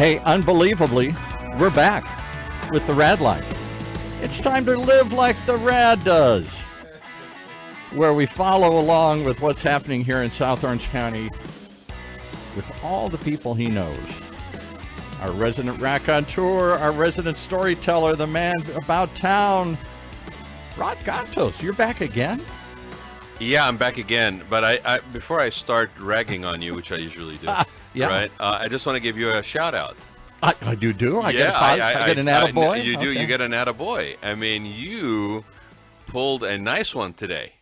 Hey, unbelievably, we're back with the RAAD life. It's time to live like the RAAD does, where we follow along with what's happening here in South Orange County with all the people he knows. Our resident raconteur, our resident storyteller, the man about town, Rod Gatos. You're back again? Yeah, I'm back again. But I before I start ragging on you, which I usually do, yeah. right? I just want to give you a shout out. I do. I get an attaboy? You do. Okay. You get an attaboy. I mean, you pulled a nice one today.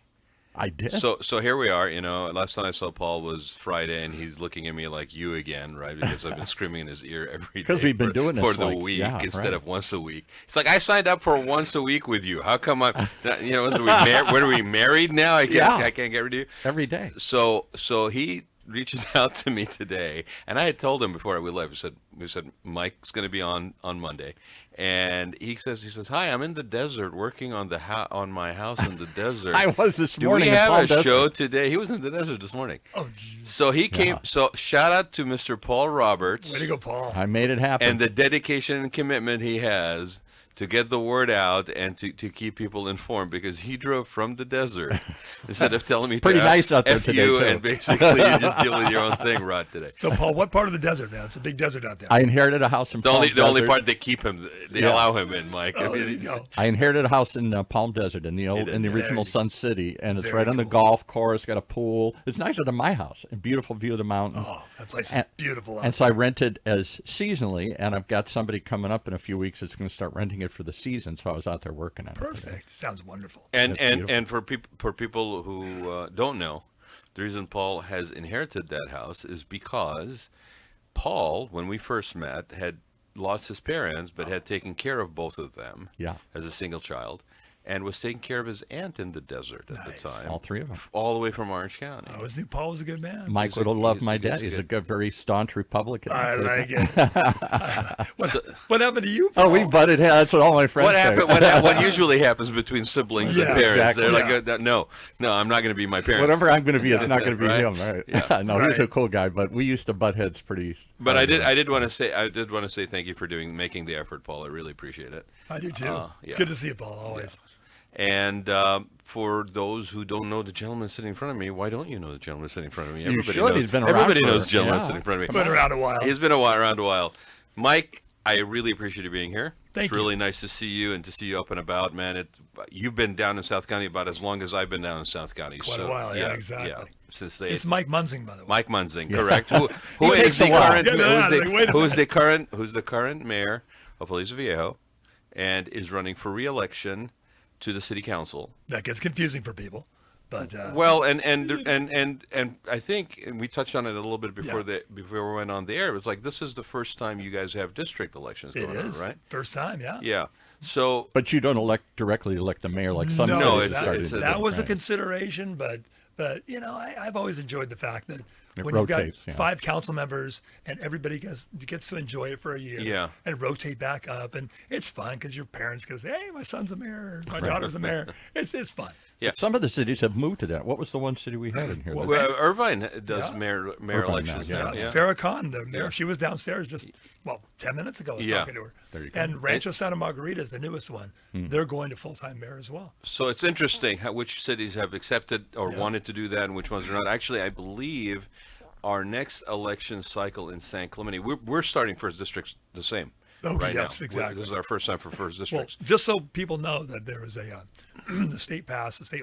I did. So here we are. You know, last time I saw Paul was Friday, and he's looking at me like you again, right? Because I've been screaming in his ear every day. Because we've been doing this for the week instead of once a week. It's like I signed up for once a week with you. How come I'm? You know, what are we married now? I can't get rid of you every day. So he reaches out to me today, and I had told him before we left. We said Mike's going to be on Monday, and he says, "Hi, I'm in the desert working on on my house in the desert." I was this morning. Do we have a desert. show today? He was in the desert this morning. Oh, geez. So he came. Yeah. So shout out to Mr. Paul Roberts. Way to go, Paul. I made it happen. And the dedication and commitment he has to get the word out and to keep people informed, because he drove from the desert instead of telling me pretty to nice out there F today, you, too. and basically you just deal with your own thing, Rod, today. So, Paul, what part of the desert, man? It's a big desert out there. I inherited a house in The Palm only Desert. part they keep him, they allow him in, Mike. Oh, there you go. I inherited a house in Palm Desert in the original Sun City, and it's right on the golf course. Got a pool. It's nicer than my house. A beautiful view of the mountains. Oh, that place is beautiful. And so I rented as seasonally, and I've got somebody coming up in a few weeks that's going to start renting it for the season. So I was out there working on it. Perfect. Sounds wonderful. And for people who don't know, the reason Paul has inherited that house is because Paul, when we first met, had lost his parents, but had taken care of both of them as a single child, and was taking care of his aunt in the desert at the time. All three of them. All the way from Orange County. I always knew Paul was a good man. Mike would have loved my dad. He's a good, very staunch Republican. I like it. What happened to you, Paul? Oh, we butted heads. That's what all my friends say. What usually happens between siblings and parents? Exactly. They're like, no, I'm not going to be my parents. Whatever I'm going to be, it's not going to be Right? him, right? Yeah. No, he's a cool guy, but we used to butt heads pretty. But I did want to say thank you for making the effort, Paul. I really appreciate it. I do too. It's good to see you, Paul, always. And for those who don't know the gentleman sitting in front of me, why don't you know the gentleman sitting in front of me? You should. He's been around. Everybody knows the gentleman sitting in front of me. Been around a while. He's been around a while. Mike, I really appreciate you being here. Thank you. It's really nice to see you and to see you up and about, man. You've been down in South County about as long as I've been down in South County. Quite a while, yeah, exactly. Yeah, since It's Mike Munzing, by the way. Mike Munzing, correct? Who's the current mayor of Aliso Viejo, and is running for re-election to the city council. That gets confusing for people, but well, and I think, and we touched on it a little bit before we went on the air. It was like, this is the first time you guys have district elections going on, right? First time, yeah. Yeah. So, but you don't directly elect the mayor like some. No, that was a consideration, but you know, I've always enjoyed the fact that when rotates, you've got 5 council members and everybody gets to enjoy it for a year, and rotate back up, and it's fun because your parents can say, "Hey, my son's a mayor, my daughter's a mayor." It's fun. Yeah. Some of the cities have moved to that. What was the one city we had in here? Well, Irvine does mayor elections now. Farrah Khan, the mayor, she was downstairs just 10 minutes ago. I was talking to her. There you go. And Rancho Santa Margarita is the newest one. They're going to full-time mayor as well. So it's interesting which cities have accepted or wanted to do that and which ones are not. Actually, I believe our next election cycle in San Clemente, we're starting first districts the same. Right yes, now. Exactly. This is our first time for first districts. Well, just so people know that there is the state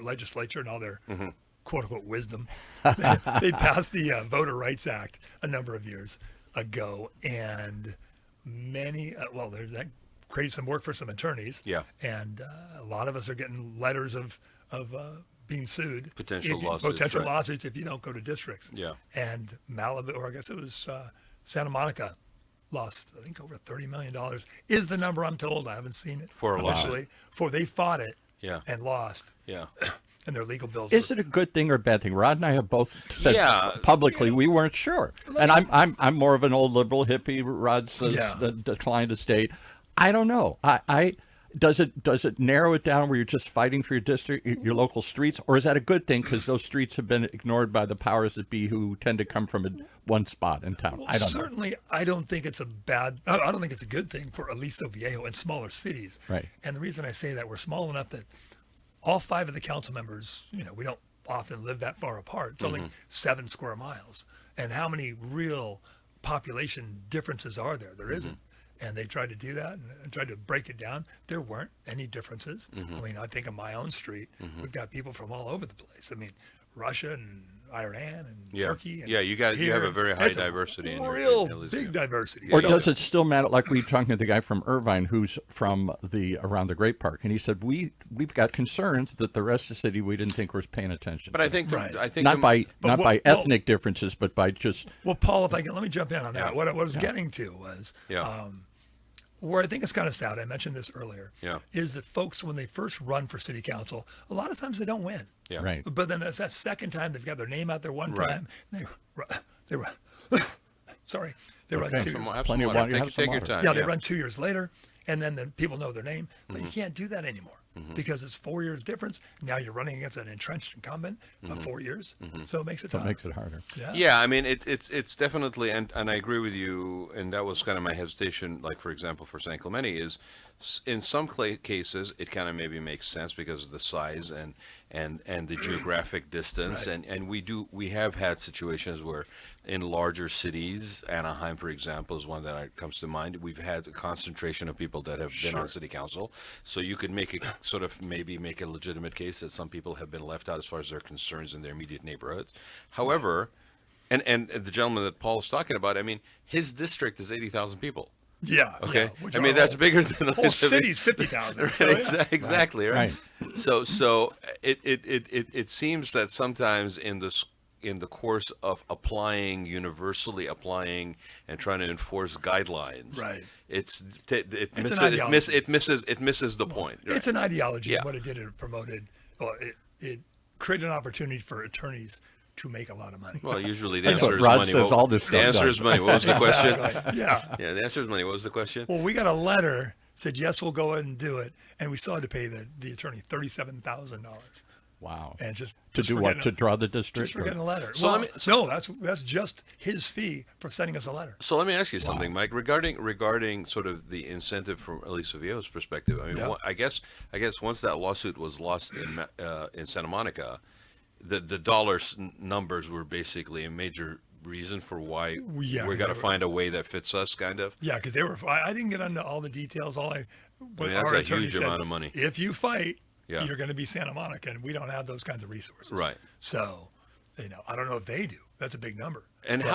legislature and all their quote-unquote wisdom, they passed the Voter Rights Act a number of years ago, and many, that created some work for some attorneys. Yeah. And a lot of us are getting letters of being sued. Potential lawsuits if you don't go to districts. Yeah. And Malibu, or I guess it was Santa Monica, lost, I think, over $30 million is the number I'm told. I haven't seen it for officially. For they fought it and lost. Yeah. And their legal bills. Is it a good thing or a bad thing? Rod and I have both said publicly we weren't sure. And I'm more of an old liberal hippie. Rod says the decline of state. I don't know. does it narrow it down where you're just fighting for your district, your local streets, or is that a good thing because those streets have been ignored by the powers that be who tend to come from one spot in town? Well, I don't know. certainly, I don't think it's I don't think it's a good thing for Aliso Viejo and smaller cities. Right. And the reason I say that, we're small enough that all 5 of the council members, we don't often live that far apart. It's only 7 square miles. And how many real population differences are there? There isn't. And they tried to do that and tried to break it down. There weren't any differences. I mean, I think of my own street, we've got people from all over the place. I mean, Russia and Iran and Turkey. And you have a very high diversity in real your big diversity. Or So- does it still matter? Like we were talking to the guy from Irvine who's from around the Great Park, and he said we've got concerns that the rest of the city we didn't think was paying attention. But I think not by well, ethnic differences, but by just Well, Paul, if I can, let me jump in on that. What I was getting to was where I think it's kind of sad, I mentioned this earlier, is that folks, when they first run for city council, a lot of times they don't win. Yeah. right. But then that's that second time they've got their name out there one Right. time. They run, sorry, they run Okay. 2 years. Plenty of water. Have some Take your water. time. Yeah, they run 2 years later, and then the people know their name. But Mm-hmm. you can't do that anymore because it's 4 years difference. Now you're running against an entrenched incumbent of 4 years, so it makes it That tough. makes it harder. Yeah, I mean it's definitely, and I agree with you, and that was kind of my hesitation. Like for example, for San Clemente, is in some cases it kind of maybe makes sense because of the size and the geographic distance, Right. and we have had situations where in larger cities, Anaheim, for example, is one that comes to mind. We've had a concentration of people that have been on city council, so you could make a legitimate case that some people have been left out as far as their concerns in their immediate neighborhoods. However, and the gentleman that Paul is talking about, I mean, his district is 80,000 people. Yeah. Okay, yeah, which I are mean that's whole- bigger than whole city's 50,000. Right, So, yeah. exactly right. Right. So it seems that sometimes in the course of universally applying and trying to enforce guidelines, Right. it misses the point. Right? It's an ideology. Yeah. And what it did, it promoted, or it created an opportunity for attorneys to make a lot of money. Well, usually the That's answer what is Rod money. says all this the stuff answer does. is money. What was the question? Yeah. Yeah, the answer is money. What was the question? Well, we got a letter, said, yes, we'll go ahead and do it. And we still had to pay the attorney $37,000. Wow. And just To just do for what? getting To a- draw the district? Just for getting a letter. So Well, let me- no, that's just his fee for sending us a letter. So let me ask you something, Mike, regarding sort of the incentive from Aliso Viejo's perspective. I mean, Yeah. I guess once that lawsuit was lost in Santa Monica, the dollar numbers were basically a major reason for why Yeah, we got to they were- find a way that fits us, kind of. Yeah, because they were. I didn't get into all the details. What that's our a attorney huge said, amount of money. If you fight, Yeah. you're going to be Santa Monica, and we don't have those kinds of resources. Right. So, I don't know if they do. That's a big number. And But-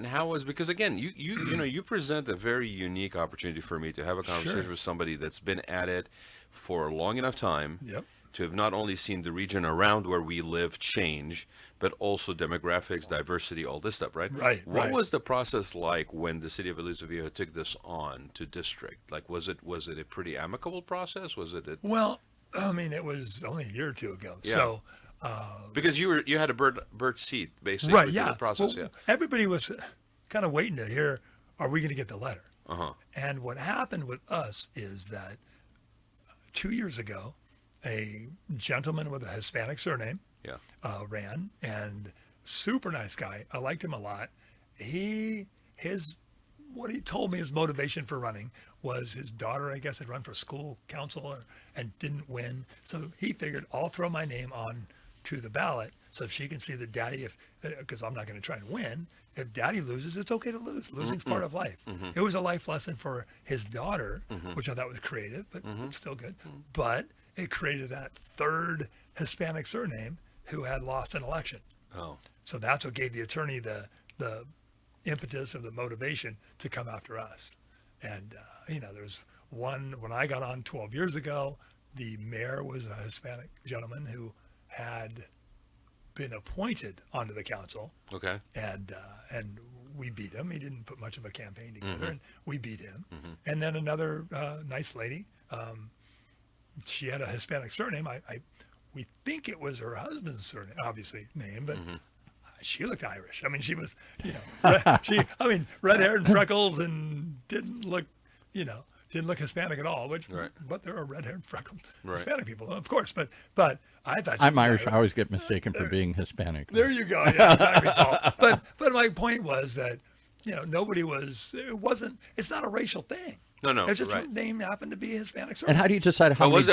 how was because again you present a very unique opportunity for me to have a conversation Sure. with somebody that's been at it for a long enough time. Yep. To have not only seen the region around where we live change, but also demographics, diversity, all this stuff, right? Right, What right. was the process like when the city of Aliso Viejo took this on to district? Like, was it a pretty amicable process? Was it? Well, I mean, it was only a year or two ago. Yeah. So, Because you had a birch seat basically right, through yeah. the process, Well, everybody was kind of waiting to hear, are we going to get the letter? yeah. Uh-huh. And what happened with us is that 2 years ago, a gentleman with a Hispanic surname Yeah. ran, and super nice guy. I liked him a lot. What he told me his motivation for running was his daughter, I guess, had run for school council and didn't win. So he figured, I'll throw my name on to the ballot so if she can see that daddy, because I'm not going to try and win, if daddy loses, it's okay to lose. Losing's part of life. It was a life lesson for his daughter, which I thought was creative, but still good. But it created that third Hispanic surname who had lost an election. Oh. So that's what gave the attorney the impetus or the motivation to come after us. And, there's one, when I got on 12 years ago, the mayor was a Hispanic gentleman who had been appointed onto the council. Okay. And we beat him. He didn't put much of a campaign together, and we beat him. And then another nice lady, she had a Hispanic surname. We think it was her husband's surname, obviously name, but she looked Irish. I mean, she was, red hair and freckles, and didn't didn't look Hispanic at all, Right. but there are red-haired, freckled Right. Hispanic people, of course. But I thought I'm Irish. I always get mistaken for being Hispanic. there you go. Yeah, exactly, Paul. But my point was that nobody was. It wasn't. It's not a racial thing. No, It's just right. her name happened to be Hispanic. And how do you decide how But many was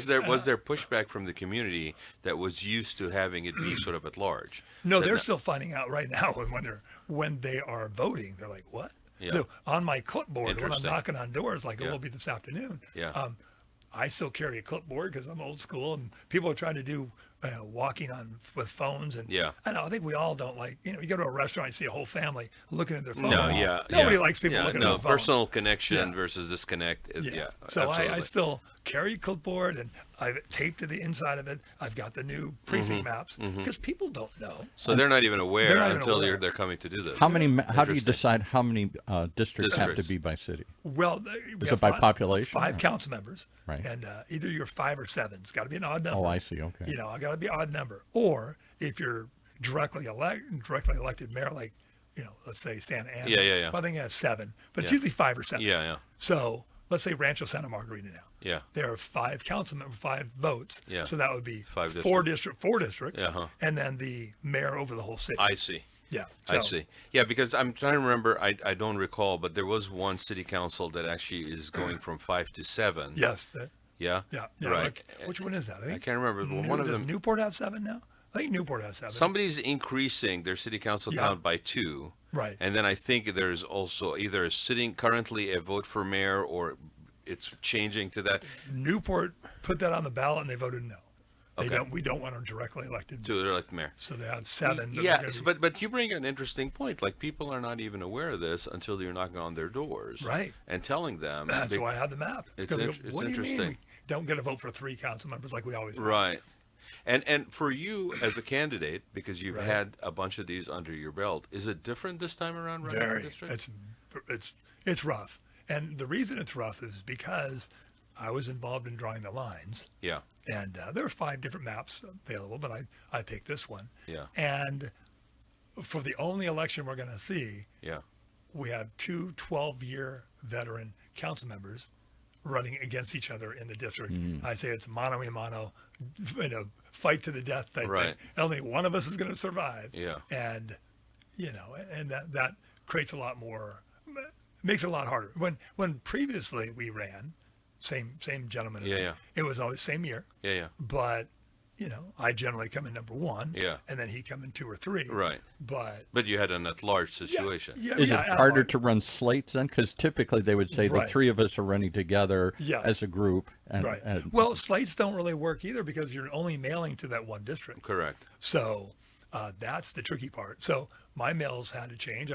districts? was there pushback from the community that was used to having it be sort of at large? No, That- they're still finding out right now when they are voting. They're like, what? Yeah. So on my clipboard, when I'm Interesting. knocking on doors, like it Yeah. will be this afternoon. Yeah. I still carry a clipboard because I'm old school, and people are trying to do walking on with phones. And Yeah. I know. I think we all don't like. You go to a restaurant, and see a whole family looking at their phone. No, yeah. Nobody yeah. likes people yeah, looking no, at their phone. personal connection Yeah. versus disconnect. Yeah. So I absolutely. still carry a clipboard, and I've taped to the inside of it. I've got the new precinct maps because people don't know. So they're not even aware They're not even until aware. they're coming to do this. How many? How do you Interesting. decide how many districts have to Districts. be by city? Well, Is it by population, 5 or- council members, Right. and either you're 5 or 7. It's got to be an odd number. Oh, I see. Okay. I got to be an odd number. Or if you're directly elected mayor, like let's say Santa Ana. Yeah. Well, I think I have 7, but it's Yeah. usually 5 or 7. Yeah. So let's say Rancho Santa Margarita now. Yeah. There are 5 council members, 5 votes. Yeah. So that would be 5 4 districts, Uh-huh. and then the mayor over the whole city. I see. Yeah. I So, see. Yeah, because I'm trying to remember. I don't recall, but there was one city council that actually is going from 5 to 7. Yes. Yeah. Yeah. Right. Like, which one is that? I can't remember. But one of does them. Newport have 7 now? I think Newport has 7. Somebody's increasing their city council Yeah. count by 2. Right. And then I think there's also either sitting currently a vote for mayor or it's changing to that Newport put that on the ballot and they voted no. Okay. We don't want them directly elected. to elect mayor. So they have 7. that are Yes, gonna be- but you bring an interesting point. Like people are not even aware of this until you're knocking on their doors, Right. And telling them. That's they- why I had the map. It's Because they go, it's what do you mean interesting. we don't get a vote for 3 council members like we always do? Right. And for you as a candidate, because you've Right. had a bunch of these under your belt, is it different this time around running the Very. district? It's rough. And the reason it's rough is because I was involved in drawing the lines. Yeah. And there were 5 different maps available, but I picked this one. Yeah. And for the only election we're going to see, Yeah. we have 2 12-year veteran council members running against each other in the district. I say it's mano a mano, fight to the death type Right. thing. Only one of us is going to survive. Yeah. And and that creates a lot more, makes it a lot harder. When previously we ran, same gentleman. and Yeah, I, yeah. It was always same year, Yeah. but I generally come in number 1. Yeah. And then he come in 2 or 3. Right. But But you had an at-large situation. Is it harder to run slates then? Because typically they would say the Right. 3 of us are running together Yes. as a group. And, Right. and- Well, slates don't really work either because you're only mailing to that one district. Correct. So that's the tricky part. So my mails had to change.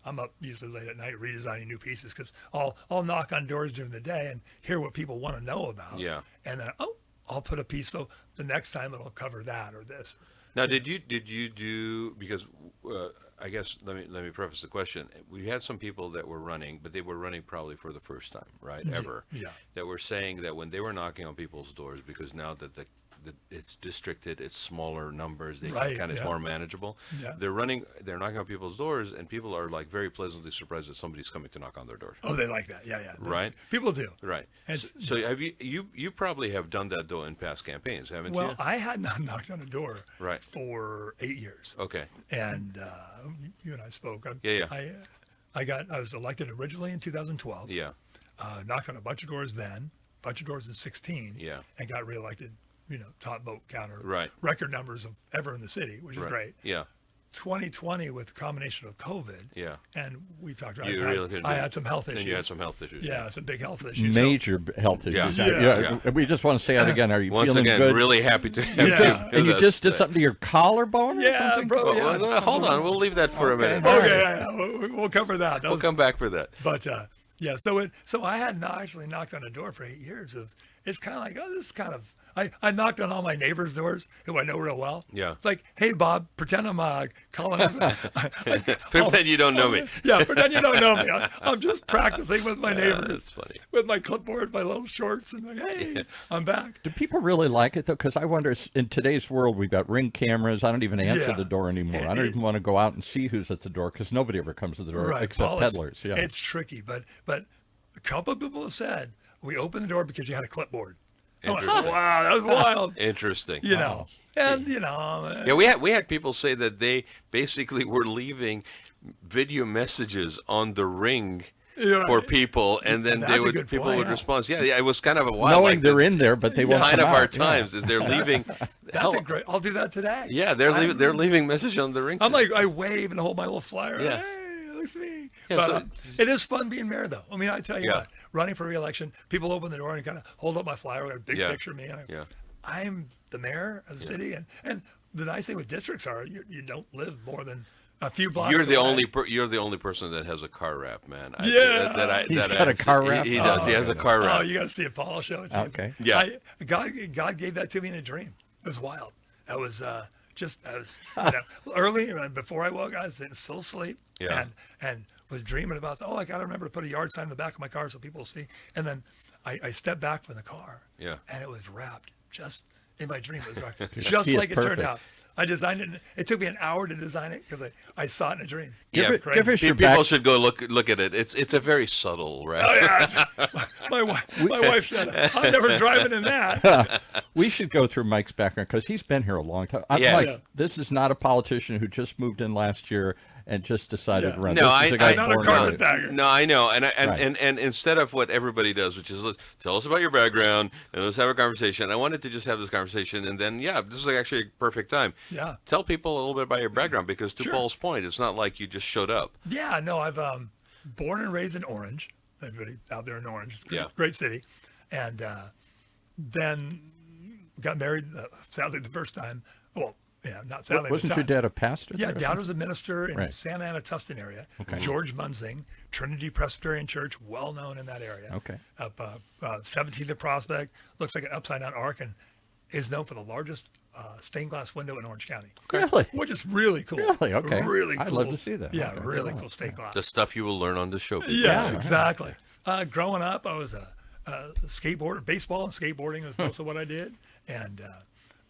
I'm up usually late at night redesigning new pieces because I'll knock on doors during the day and hear what people want to know about. Yeah. And then I'll put a piece so the next time it'll cover that or this. Now, did you do, because I guess let me preface the question. We had some people that were running, but they were running probably for the first time, right? Ever. Yeah. That were saying that when they were knocking on people's doors, because now that it's districted, it's smaller numbers, they Right, kind of it's yeah. more manageable. Yeah. They're knocking on people's doors, and people are like very pleasantly surprised that somebody's coming to knock on their door. Oh, they like that. Yeah. Right. People do. Right. And So have you probably have done that though in past campaigns, haven't Well, you? I had not knocked on a door Right. for 8 years. Okay. And you and I spoke. Yeah. I was elected originally in 2012. Yeah. Knocked on a bunch of doors then, bunch of doors in 16. Yeah. And got reelected, top vote counter. Right. Record numbers of ever in the city, which is Right. great. Yeah. 2020 with the combination of COVID. Yeah. And we've talked about You I had some health issues. And you had some health issues. Yeah, some big health issues. So- Major health Yeah. issues. Yeah. We just want to say that again. Are you Once feeling again, good? really happy to have Yeah. you. And you with just us. did something to your collarbone or Yeah, something? bro. Well, Yeah. hold on, we'll leave that for a minute. Okay, yeah, we'll cover that. We'll come back for that. But yeah, so I had not actually knocked on a door for 8 years. It's kind of like, this is kind of. I knocked on all my neighbors' doors who I know real well. Yeah. It's like, hey Bob, pretend I'm calling. Pretend you don't know me. Yeah, pretend you don't know me. I'm just practicing with my neighbors. That's funny. With my clipboard, my little shorts, and like, hey, I'm back. Do people really like it though? Because I wonder, in today's world, we've got Ring cameras. I don't even answer Yeah. the door anymore. I don't even want to go out and see who's at the door because nobody ever comes to the door Right, except Paul, peddlers. Yeah. It's tricky, but a couple of people have said we opened the door because you had a clipboard. I'm like, Interesting. wow, that was wild. Interesting. You know, and you know, Yeah, we had people say that they basically were leaving video messages on the ring You're for right. people, and then That's a good people point, would yeah. respond. Yeah, it was kind of a wild. Knowing like they're the in there, but they won't sign come of our out. Yeah. times is they're leaving. That's a great. I'll do that today. Yeah, they're leaving messages on the ring. I'm like, I wave and hold my little flyer. Yeah. Hey, it looks me. Yeah, But so- it is fun being mayor, though. I mean, I tell you Yeah. what, running for re-election, people open the door and kind of hold up my flyer with a big Yeah. picture of me. And Yeah. I'm the mayor of the city, and the nice thing with districts are you don't live more than a few blocks. You're the away. you're the only person that has a car wrap, man. Yeah. He's got a car wrap? He does. He has a car Oh, wrap. you got to see it, Paul. I'll show it to you. Okay. Yeah. God gave that to me in a dream. It was wild. I was early before I woke. I was still asleep. Yeah. And was dreaming about. I got to remember to put a yard sign in the back of my car so people will see. And then I stepped back from the car. Yeah. And it was wrapped just in my dream. It was wrapped Just just see it like it turned perfect. out. I designed it. It took me an hour to design it because I saw it in a dream. Give Yeah, it- give us your People back. should go look at it. It's a very subtle wrap. Oh yeah, my wife said I'm never driving in that. We should go through Mike's background because he's been here a long time. Yeah. Mike, Yeah. this is not a politician who just moved in last year and just decided Yeah. to run. No, This is a guy not a born carpetbagger. ready. No, I know, and Right. and instead of what everybody does, which is let's tell us about your background and let's have a conversation. I wanted to just have this conversation, and then this is actually a perfect time. Yeah. Tell people a little bit about your background because to Sure. Paul's point, it's not like you just showed up. Yeah, no, I've born and raised in Orange. Everybody out there in Orange, it's a Yeah. great city, and then got married. Sadly, the first time. Well, yeah, not sadly. Wasn't the your time. dad a pastor? Yeah, there? Dad was a minister in Right. Santa Ana, Tustin area. Okay. George Munzing, Trinity Presbyterian Church, well known in that area. Okay. Up 17th and Prospect, looks like an upside down arc, and is known for the largest stained glass window in Orange County. Really? Which is really cool. Really? Okay. Really cool. I'd love to see that. Yeah, Okay. really cool stained glass. The stuff you will learn on the show. people. Yeah, Yeah. exactly. Growing up, I was a skateboarder. Baseball and skateboarding was most of what I did. And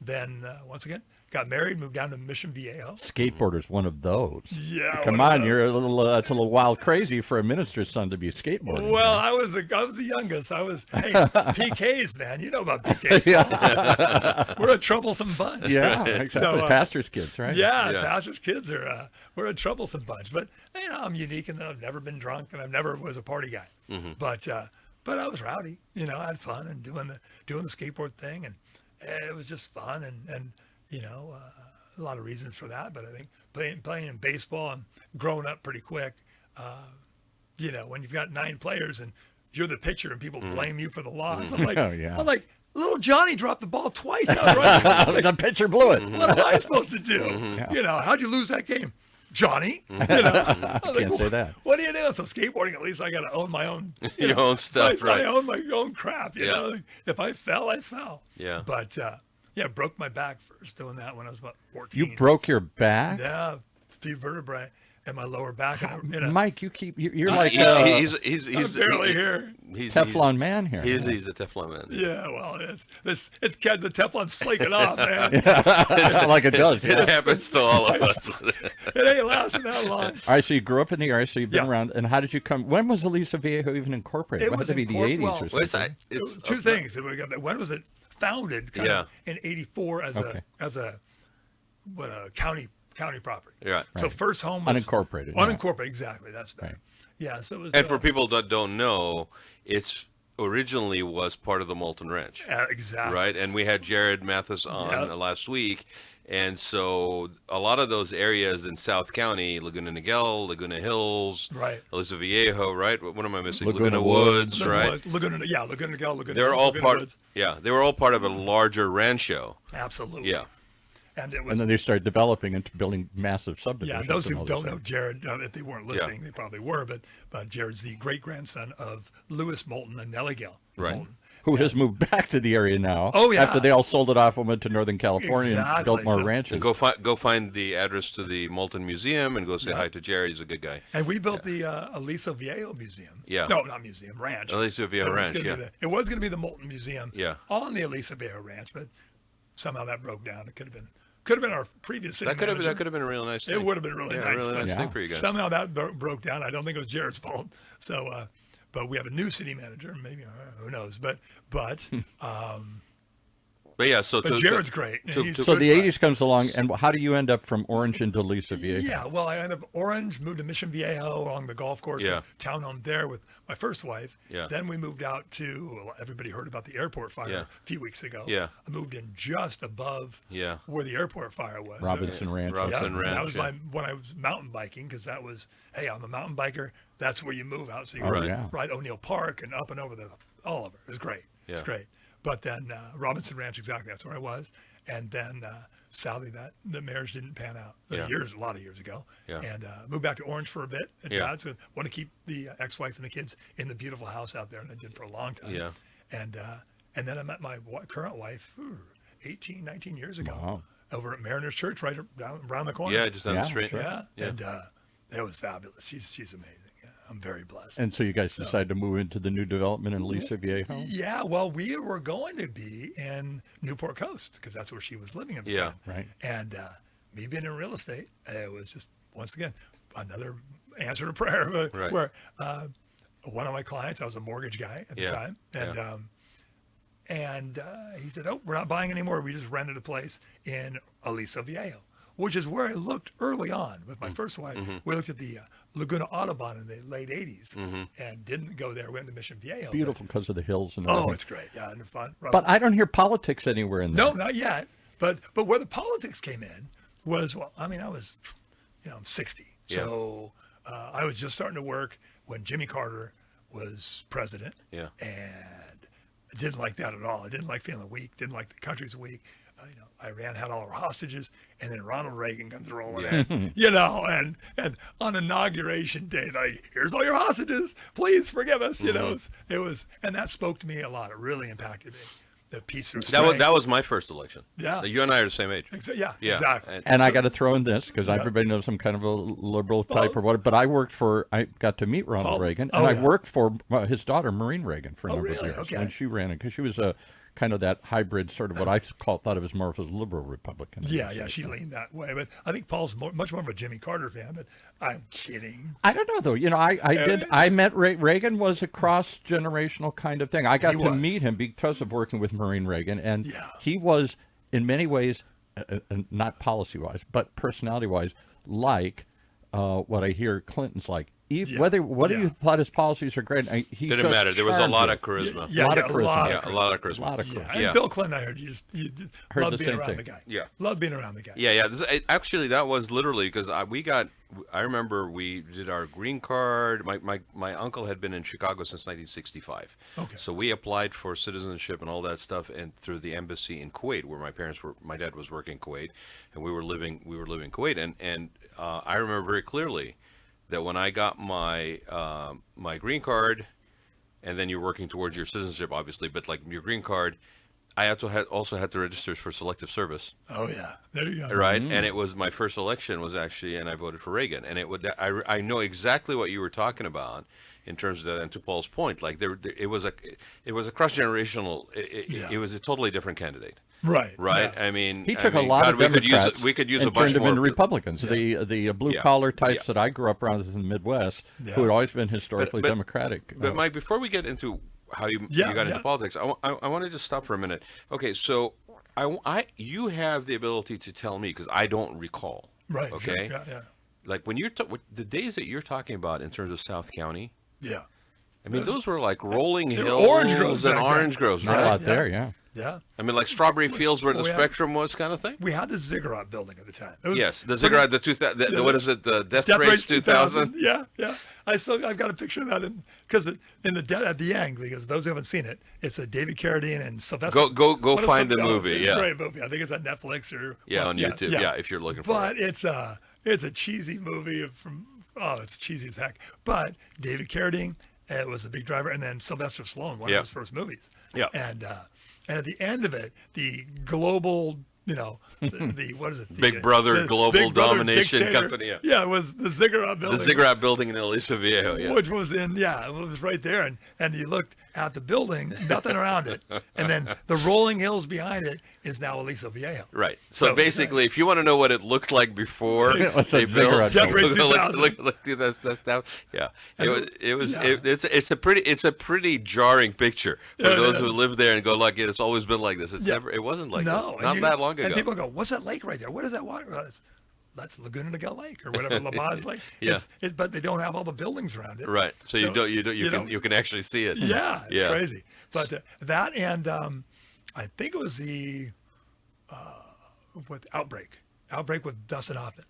then, once again, got married, moved down to Mission Viejo. Skateboarder's one of those. Yeah. Come one of on, those. you're a little. That's a little wild crazy for a minister's son to be skateboarding. Well, I was the youngest. Hey, PKs, man. You know about PKs. We're a troublesome bunch. yeah, exactly. So, Pastor's kids, right? Yeah, Yeah. pastor's kids are we're a troublesome bunch. But I'm unique in that I've never been drunk and I've never was a party guy. But I was rowdy. I had fun and doing the skateboard thing, and it was just fun and a lot of reasons for that. But I think playing in baseball and growing up pretty quick. When you've got 9 players and you're the pitcher and people blame you for the loss, I'm like, Oh, yeah. I'm like, little Johnny dropped the ball twice. I was right. the pitcher blew it. What am I supposed to do? How'd you lose that game? Johnny. I was Can't say that. What do you do? So skateboarding, at least I got to own my own. Your own stuff, I right? own my own crap. You Yeah. know, if I fell, I fell. Yeah. But broke my back first doing that when I was about 14. You broke your back, Yeah, a few vertebrae in my lower back. Mike. You're like He's I'm barely here. He's Teflon man here. He's a Teflon man. Yeah, well, it's the Teflon's flaking off, man. It's not like it does. Yeah. It happens to all of us. It ain't lasting that long. All right, so you grew up in the area, so you've been Yeah. around. And how did you come? When was Aliso Viejo even incorporated? It It was had to be the incor- 80s well, or Well, something. it's Two things. When was it founded? Kind of in '84 as Okay. a county property. Yeah. So first home was Unincorporated, yeah. Unincorporated, exactly. That's better. Right. Yeah. So it was. And for people that don't know, it's originally was part of the Molten Ranch, exactly. right? And we had Jared Mathis on Yeah. last week. And so a lot of those areas in South County, Laguna Niguel, Laguna Hills, Right. Aliso Viejo, right? What am I missing? Laguna Woods, Laguna right? Woods, Laguna Niguel, Laguna. They're all Laguna part. Woods. Yeah, they were all part of a larger rancho. Absolutely. Yeah. And it was. And then they started developing and building massive subdivisions. Yeah, those and who all this don't know stuff. Jared, if they weren't listening, they probably were. But Jared's the great grandson of Lewis Moulton and Nellie Gill Right. Moulton. Who has moved back to the area now? Oh, yeah. After they all sold it off and went to Northern California and Exactly. built more So- ranches. And go find the address to the Molten Museum and go say hi to Jared. He's a good guy. And we built the Aliso Viejo Museum. Yeah. No, not museum, ranch. Aliso Viejo It was Ranch, gonna be yeah. it was going to be the Moulton Museum. Yeah. On the Aliso Viejo Ranch, but somehow that broke down. It could have been our previous city That could manager. have been a real nice thing. It would have been really yeah, nice. really but nice thing for you guys. Somehow that broke down. I don't think it was Jared's fault. So, but we have a new city manager. Maybe who knows? But But yeah, but Jared's great. so- He's So good the friend. 80s comes along, and how do you end up from Orange into Aliso Viejo? Yeah, well, I ended up Orange, moved to Mission Viejo along the golf course, Yeah. townhome there with my first wife. Yeah. Then we moved out to, well, everybody heard about the airport fire Yeah. a few weeks ago. Yeah. I moved in just above Yeah. where the airport fire was. Robinson Ranch. Robinson Yeah, Ranch. that was yeah. when I was mountain biking, because that was, hey, I'm a mountain biker. That's where you move out. So you Oh, ride, yeah. ride O'Neill Park and up and over all over. It was great. Yeah. It's great. But then Robinson Ranch, exactly, that's where I was. And then sadly, the marriage didn't pan out. Yeah. A lot of years ago. Yeah. And moved back to Orange for a bit. And Yeah. want to keep the ex-wife and the kids in the beautiful house out there, and I did for a long time. Yeah. And then I met my current wife 18, 19 years ago Wow. over at Mariners Church right around the corner. Yeah, just down the Yeah, street. sure. Yeah. Yeah. And it was fabulous. She's amazing. Yeah, I'm very blessed. And so you guys decided to move into the new development in Aliso Viejo? Yeah, well, we were going to be in Newport Coast because that's where she was living at the Yeah. time. Right. And me being in real estate, it was just, once again, another answer to prayer Right. where one of my clients, I was a mortgage guy at the Yeah. time, Yeah. and he said, "Oh, we're not buying anymore. We just rented a place in Aliso Viejo," which is where I looked early on with my first wife. We looked at the Laguna Audubon in the late 80s and didn't go there. We went to Mission Viejo. Beautiful because of the hills and Oh, everything. it's great. Yeah, and fun. But I don't hear politics anywhere in there. No, not yet. But where the politics came in was, well, I mean, I was, I'm 60. Yeah. So I was just starting to work when Jimmy Carter was president. Yeah. And I didn't like that at all. I didn't like feeling weak. Didn't like the country's weak. Iran had all our hostages, and then Ronald Reagan comes rolling in, and on inauguration day, like, here's all your hostages, please forgive us, it was, and that spoke to me a lot. It really impacted me. The peace through strength. That was my first election. Yeah. You and I are the same age. Yeah, Yeah. exactly. And I got to throw in this because everybody knows I'm kind of a liberal type or what. But I got to meet Ronald Paul? Reagan, Oh, and I yeah. worked for his daughter, Maureen Reagan, for a number of really? years Okay. when she ran it because she was a kind of that hybrid, sort of what I thought of as more of a liberal Republican. Yeah, she leaned that way. But I think Paul's much more of a Jimmy Carter fan. But I'm kidding. I don't know though. I met Reagan was a cross generational kind of thing. I got He to was. meet him because of working with Maureen Reagan, and Yeah. he was in many ways, not policy wise, but personality wise, like what I hear Clinton's like. Whether you thought his policies are great, he Didn't just matter. There was a charmed lot you. of charisma. Yeah, A lot yeah, of a charisma. lot Yeah, of a lot of charisma. A lot of Yeah, charisma. and Yeah. Bill Clinton, I heard you Heard love the being same around thing. the guy. Yeah. Love being around the guy. Yeah. Actually, that was literally because I remember we did our green card. My uncle had been in Chicago since 1965. Okay. So we applied for citizenship and all that stuff, and through the embassy in Kuwait, where my dad was working in Kuwait, and we were living in Kuwait, and I remember very clearly that when I got my my green card, and then you're working towards your citizenship, obviously, but like your green card, I also had to register for selective service. Oh yeah, there you go. Right, and it was my first election was actually, and I voted for Reagan, and I know exactly what you were talking about in terms of that. And to Paul's point, like it was a cross generational, it was a totally different candidate. Right. Right, Yeah. I mean, He took a lot of Democrats we could use and a bunch turned them more into Republicans. The blue collar types Yeah. that I grew up around in the Midwest, Yeah. who had always been historically but- Democratic. But Mike, before we get into how you Yeah, got yeah. into politics, I want to just stop for a minute. Okay, so you have the ability to tell me because I don't recall. Right. Okay. Sure. Yeah. Like when the days that you're talking about in terms of South County, Yeah. I mean, those were like rolling they were hills orange groves and back then. orange groves, Not a right? lot there, yeah. Yeah. I mean, like strawberry fields where the yeah. Spectrum was, kind of thing. We had the Ziggurat building at the time. It was Yes, the pretty- Ziggurat, what is it? The Death Death Race 2000. Yeah. I've got a picture of that at the end, because those who haven't seen it, it's a David Carradine and Sylvester. Go what is find the Sylvester- movie. It's a Yeah, great movie. I think it's on Netflix or on YouTube. Yeah, if you're looking for But it. it's a cheesy movie it's cheesy as heck. But David Carradine was a big driver, and then Sylvester Stallone, one Yeah. of his first movies. Yeah. And at the end of it, the global the what is it? Big Brother the Global Big Brother Domination dictator. Company. Yeah. Yeah, it was the Ziggurat The building. Ziggurat building in Aliso Viejo. Yeah. Which was it was right there. And you looked at the building, nothing around it. And then the rolling hills behind it is now Aliso Viejo. Right. So basically, if you want to know what it looked like before What's they that built, Ziggurat Jeffrey look, 2000. Yeah. It's a pretty jarring picture for those who live there and go like, it's always been like this. It wasn't like this. Not that long ago. And people go, what's that lake right there? What is that water? That's Laguna Niguel Lake or whatever, La Paz Lake. Yeah. But they don't have all the buildings around it. Right. So you can actually see it. Yeah, it's crazy. But that and I think it was the with Outbreak with Dustin Hoffman.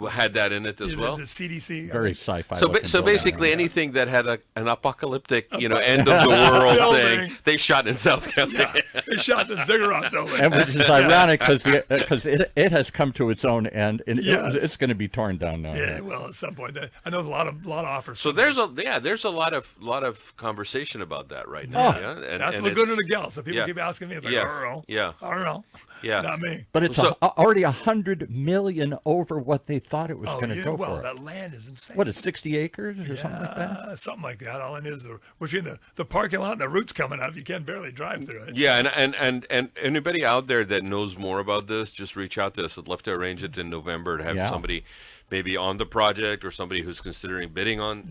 Had that in it as well. The CDC. Very sci-fi. So basically, anything that had an apocalyptic, end of the world thing, they shot in South County. Yeah, they shot the Ziggurat building. And which is ironic because it has come to its own end, and it's going to be torn down now. Yeah, well, at some point, I know there's a lot of offers. So there's a lot of conversation about that right now. Oh, that's Laguna Niguel. So people keep asking me, it's like, I don't know. Yeah. I don't know. Yeah. Not me. But it's already $100 million over what they thought it was going to go for. Well, that land is insane. What is 60 acres or something like that? Something like that. All I know is between the parking lot and the roots coming up, you can barely drive through it. Yeah, and anybody out there that knows more about this, just reach out to us. I'd love to arrange it in November to have somebody maybe on the project or somebody who's considering bidding on,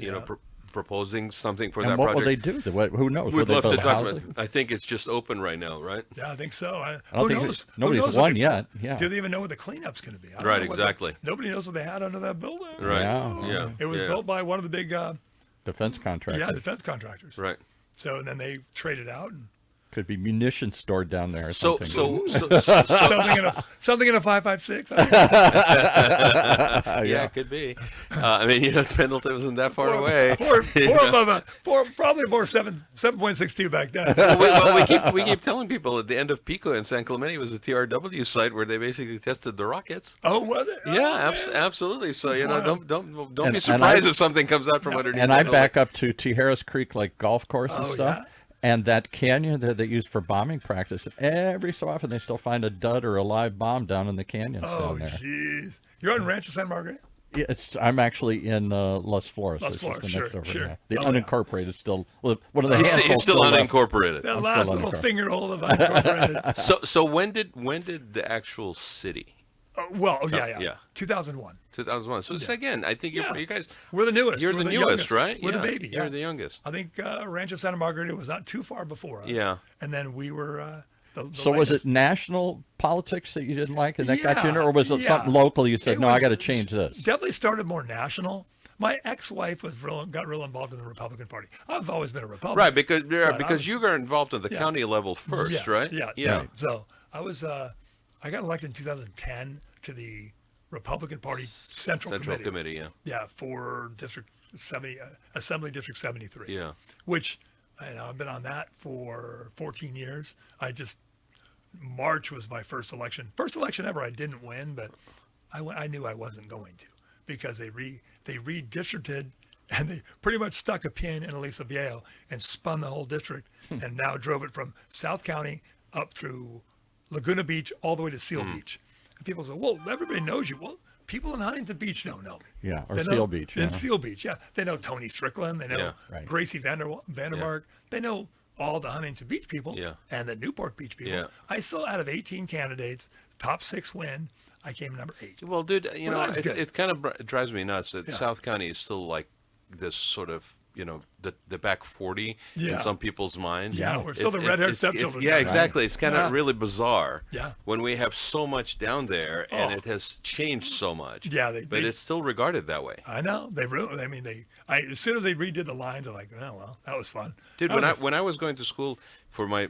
proposing something for that project. What will they do? Who knows? We'd love to talk about it. I think it's just open right now, right? Yeah, I think so. Who knows? Nobody's won yet. Yeah. Do they even know what the cleanup's going to be? Right, exactly. Nobody knows what they had under that building. Right. Yeah. It was built by one of the big defense contractors. Yeah, defense contractors. Right. So and then they traded out. And could be munitions stored down there. Or something. something in a 5.56. Yeah, it could be. Pendleton wasn't that far away. Probably more 7.62 back then. Well, we keep telling people at the end of Pico in San Clemente was a TRW site where they basically tested the rockets. Oh, was it? Yeah, absolutely. So don't be surprised if something comes out from underneath. And I back up to Tijeras Creek, like golf course and stuff. Yeah. And that canyon that they use for bombing practice, every so often they still find a dud or a live bomb down in the canyons down there. Oh, jeez. You're on Rancho Santa Margarita? Yeah, I'm actually in Las Flores. Las Flores, sure. The Oh, unincorporated still. One of the handfuls He's still unincorporated. That last little fingerhold of unincorporated. So when did the actual city? 2001. 2001. So again, I think you guys. We're the newest. You're the newest, youngest. right? We're the baby. You're the youngest. I think Rancho Santa Margarita was not too far before us. Yeah. And then we were the So was it national politics that you didn't like and that got you in, or was it something local you said, I got to change this? Definitely started more national. My ex-wife got real involved in the Republican Party. I've always been a Republican. Right, because you got involved at the county level first, right? Yeah. Right. So I was I got elected in 2010 to the Republican Party Central Committee. Yeah, for Assembly District 73. Yeah. Which I've been on that for 14 years. March was my first election. First election ever. I didn't win, but I knew I wasn't going to because they redistricted and they pretty much stuck a pin in Aliso Viejo and spun the whole district and now drove it from South County up through Laguna Beach all the way to Seal Beach. And people say, well, everybody knows you. Well, people in Huntington Beach don't know me. Yeah, or Seal Beach. In Seal Beach, yeah. They know Tony Strickland. They know Gracie Vandermark. They know all the Huntington Beach people and the Newport Beach people. Yeah. I still, out of 18 candidates, top 6 win. I came number 8. Well, dude, it kind of drives me nuts that South County is still like this sort of, the back 40 in some people's minds. Yeah, we're still the red-haired stepchildren. Yeah, exactly. It's kind of really bizarre. Yeah. When we have so much down there and it has changed so much. Yeah, but it's still regarded that way. I know. As soon as they redid the lines, I'm like, oh well, that was fun. Dude, when I was going to school for my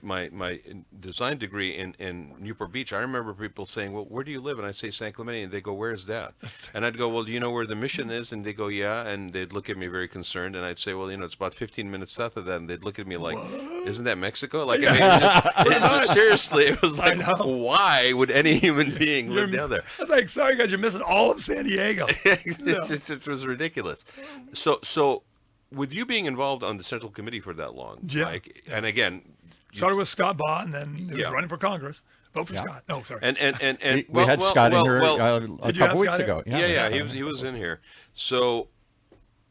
design degree in Newport Beach, I remember people saying, well, where do you live? And I'd say San Clemente, and they go, where's that? And I'd go, well, do you know where the mission is? And they go, yeah. And they'd look at me very concerned, and I'd say, well, it's about 15 minutes south of that. And they'd look at me like, isn't that Mexico? Like, seriously, it was like, why would any human being live down there? I was like, sorry guys, you're missing all of San Diego. It was ridiculous. So with you being involved on the Central Committee for that long, Mike, and again, started with Scott Baugh, and then he was running for Congress. Vote for Scott. No, sorry. And We had Scott in here a Did you couple have weeks Scott ago. yeah, he was in here. So,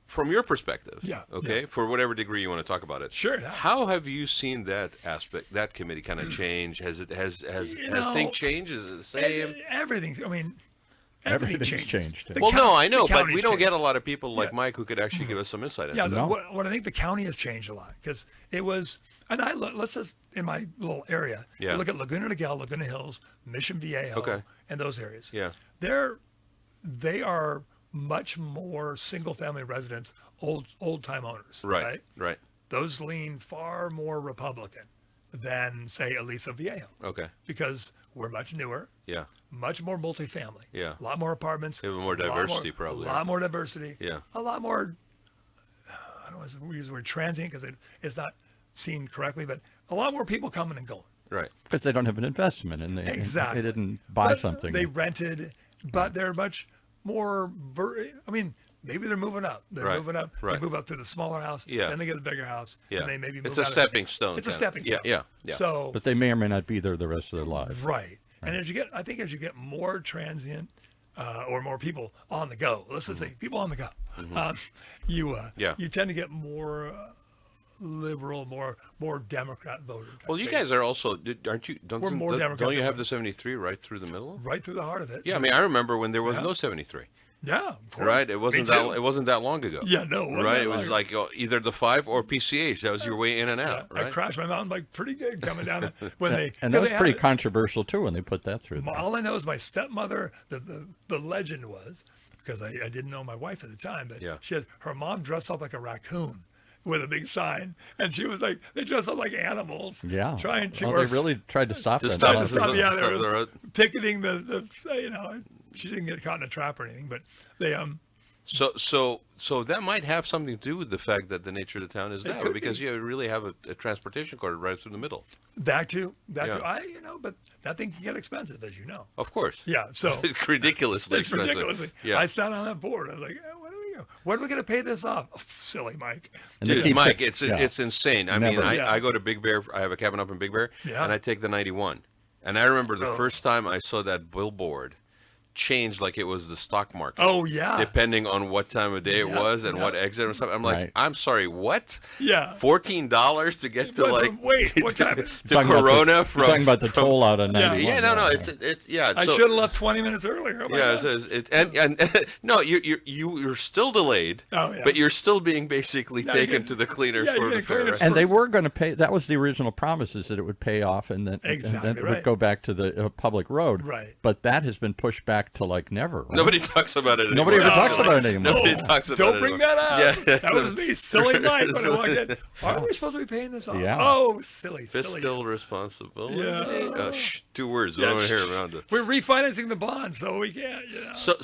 from your perspective, Yeah. for whatever degree you want to talk about it, Sure, yeah. How have you seen that aspect, that committee kind of change? Has things changed? Is it the same? Everything. I mean, Everything's changed. changed. The Well, no, I know, the but county's we don't changed. get a lot of people like Yeah. Mike who could actually give us some insight into Yeah, that. what I think the county has changed a lot because it was, and let's just in my little area, Yeah. look at Laguna Niguel, Laguna Hills, Mission Viejo, Okay. and those areas. Yeah. They are much more single-family residents, old-time owners. Right. Those lean far more Republican than say Aliso Viejo Okay. because we're much newer. Yeah. Much more multifamily. Yeah. A lot more apartments. They have more a lot diversity, probably. A lot more diversity. Yeah. A lot more, I don't want to use the word transient because it's not seen correctly, but a lot more people coming and going. Right. Because they don't have an investment and Exactly. they didn't buy But something. They rented, but they're much more, maybe they're moving up. They're Right. moving up. Right. They move up to the smaller house. Yeah. Then they get a bigger house. Yeah. And they maybe move It's a out of- stepping stone. It's a kind of. stepping stone. Yeah. So, But they may or may not be there the rest of their lives. right. And as you get more transient or more people on the go, let's just say people on the go, you tend to get more liberal, more Democrat voter. Well, you guys are also, aren't you? Don't more Democrat you than have we- the 73 right through the middle? right through the heart of it. Yeah, I mean, I remember when there was Yeah. no 73. Yeah, of course. Right, it wasn't Me that too. it wasn't that long ago. Yeah, no, it wasn't right. that It was long like either the 5 or PCH. That was your way in and out. I Right. crashed my mountain bike pretty good coming down it when they. And because that was they pretty had it. controversial too when they put that through there. All I know is my stepmother. The legend was because I didn't know my wife at the time, but Yeah. she had her mom dressed up like a raccoon with a big sign, and she was like they dressed up like animals. Yeah. trying to. Well, or they really tried to stop To that. stop to the- stop, yeah, they stop were the road. picketing the she didn't get caught in a trap or anything, but they So that might have something to do with the fact that the nature of the town is that way, could because be. you really have a transportation corridor right through the middle. that too. Yeah. But that thing can get expensive, as you know. Of course. Yeah, so It's ridiculously it's expensive. ridiculous. Yeah. I sat on that board. I was like, when are we going to pay this off? Oh, silly Mike. And they Dude, keep Mike, saying- it's insane. I mean, Never. Yeah. I go to Big Bear. I have a cabin up in Big Bear, Yeah. and I take the 91. And I remember the Oh. first time I saw that billboard change like it was the stock market. Oh, yeah. Depending on what time of day it Yeah, was and yeah. what exit or something. I'm like, Right. I'm sorry, what? Yeah. $14 to get to Wait, what time? to Talking about Corona the, from you're talking about the from- toll out on Yeah. 91. Yeah, no, it's yeah. I so- should have left 20 minutes earlier. Oh my Yeah, God. and no, you're still delayed, Oh, yeah. but you're still being basically Yeah, you taken get- to the cleaner yeah, you for get the fare. cleaners right? And they were going to pay. That was the original promise, is that it would pay off, and then Exactly and then it right. would go back to the public road. Right. But that has been pushed back to like never. Right? Nobody talks about it. Nobody anymore. ever talks about it anymore. Nobody talks about Don't it bring anymore. that up. Yeah. That was me, silly Mike, when I walked in. Aren't we supposed to be paying this off? Yeah. Oh, silly. Fiscal responsibility. Yeah. Shh, 2 words. We Yeah, don't want to hear shh. around it. We're refinancing the bond, so we can't. So,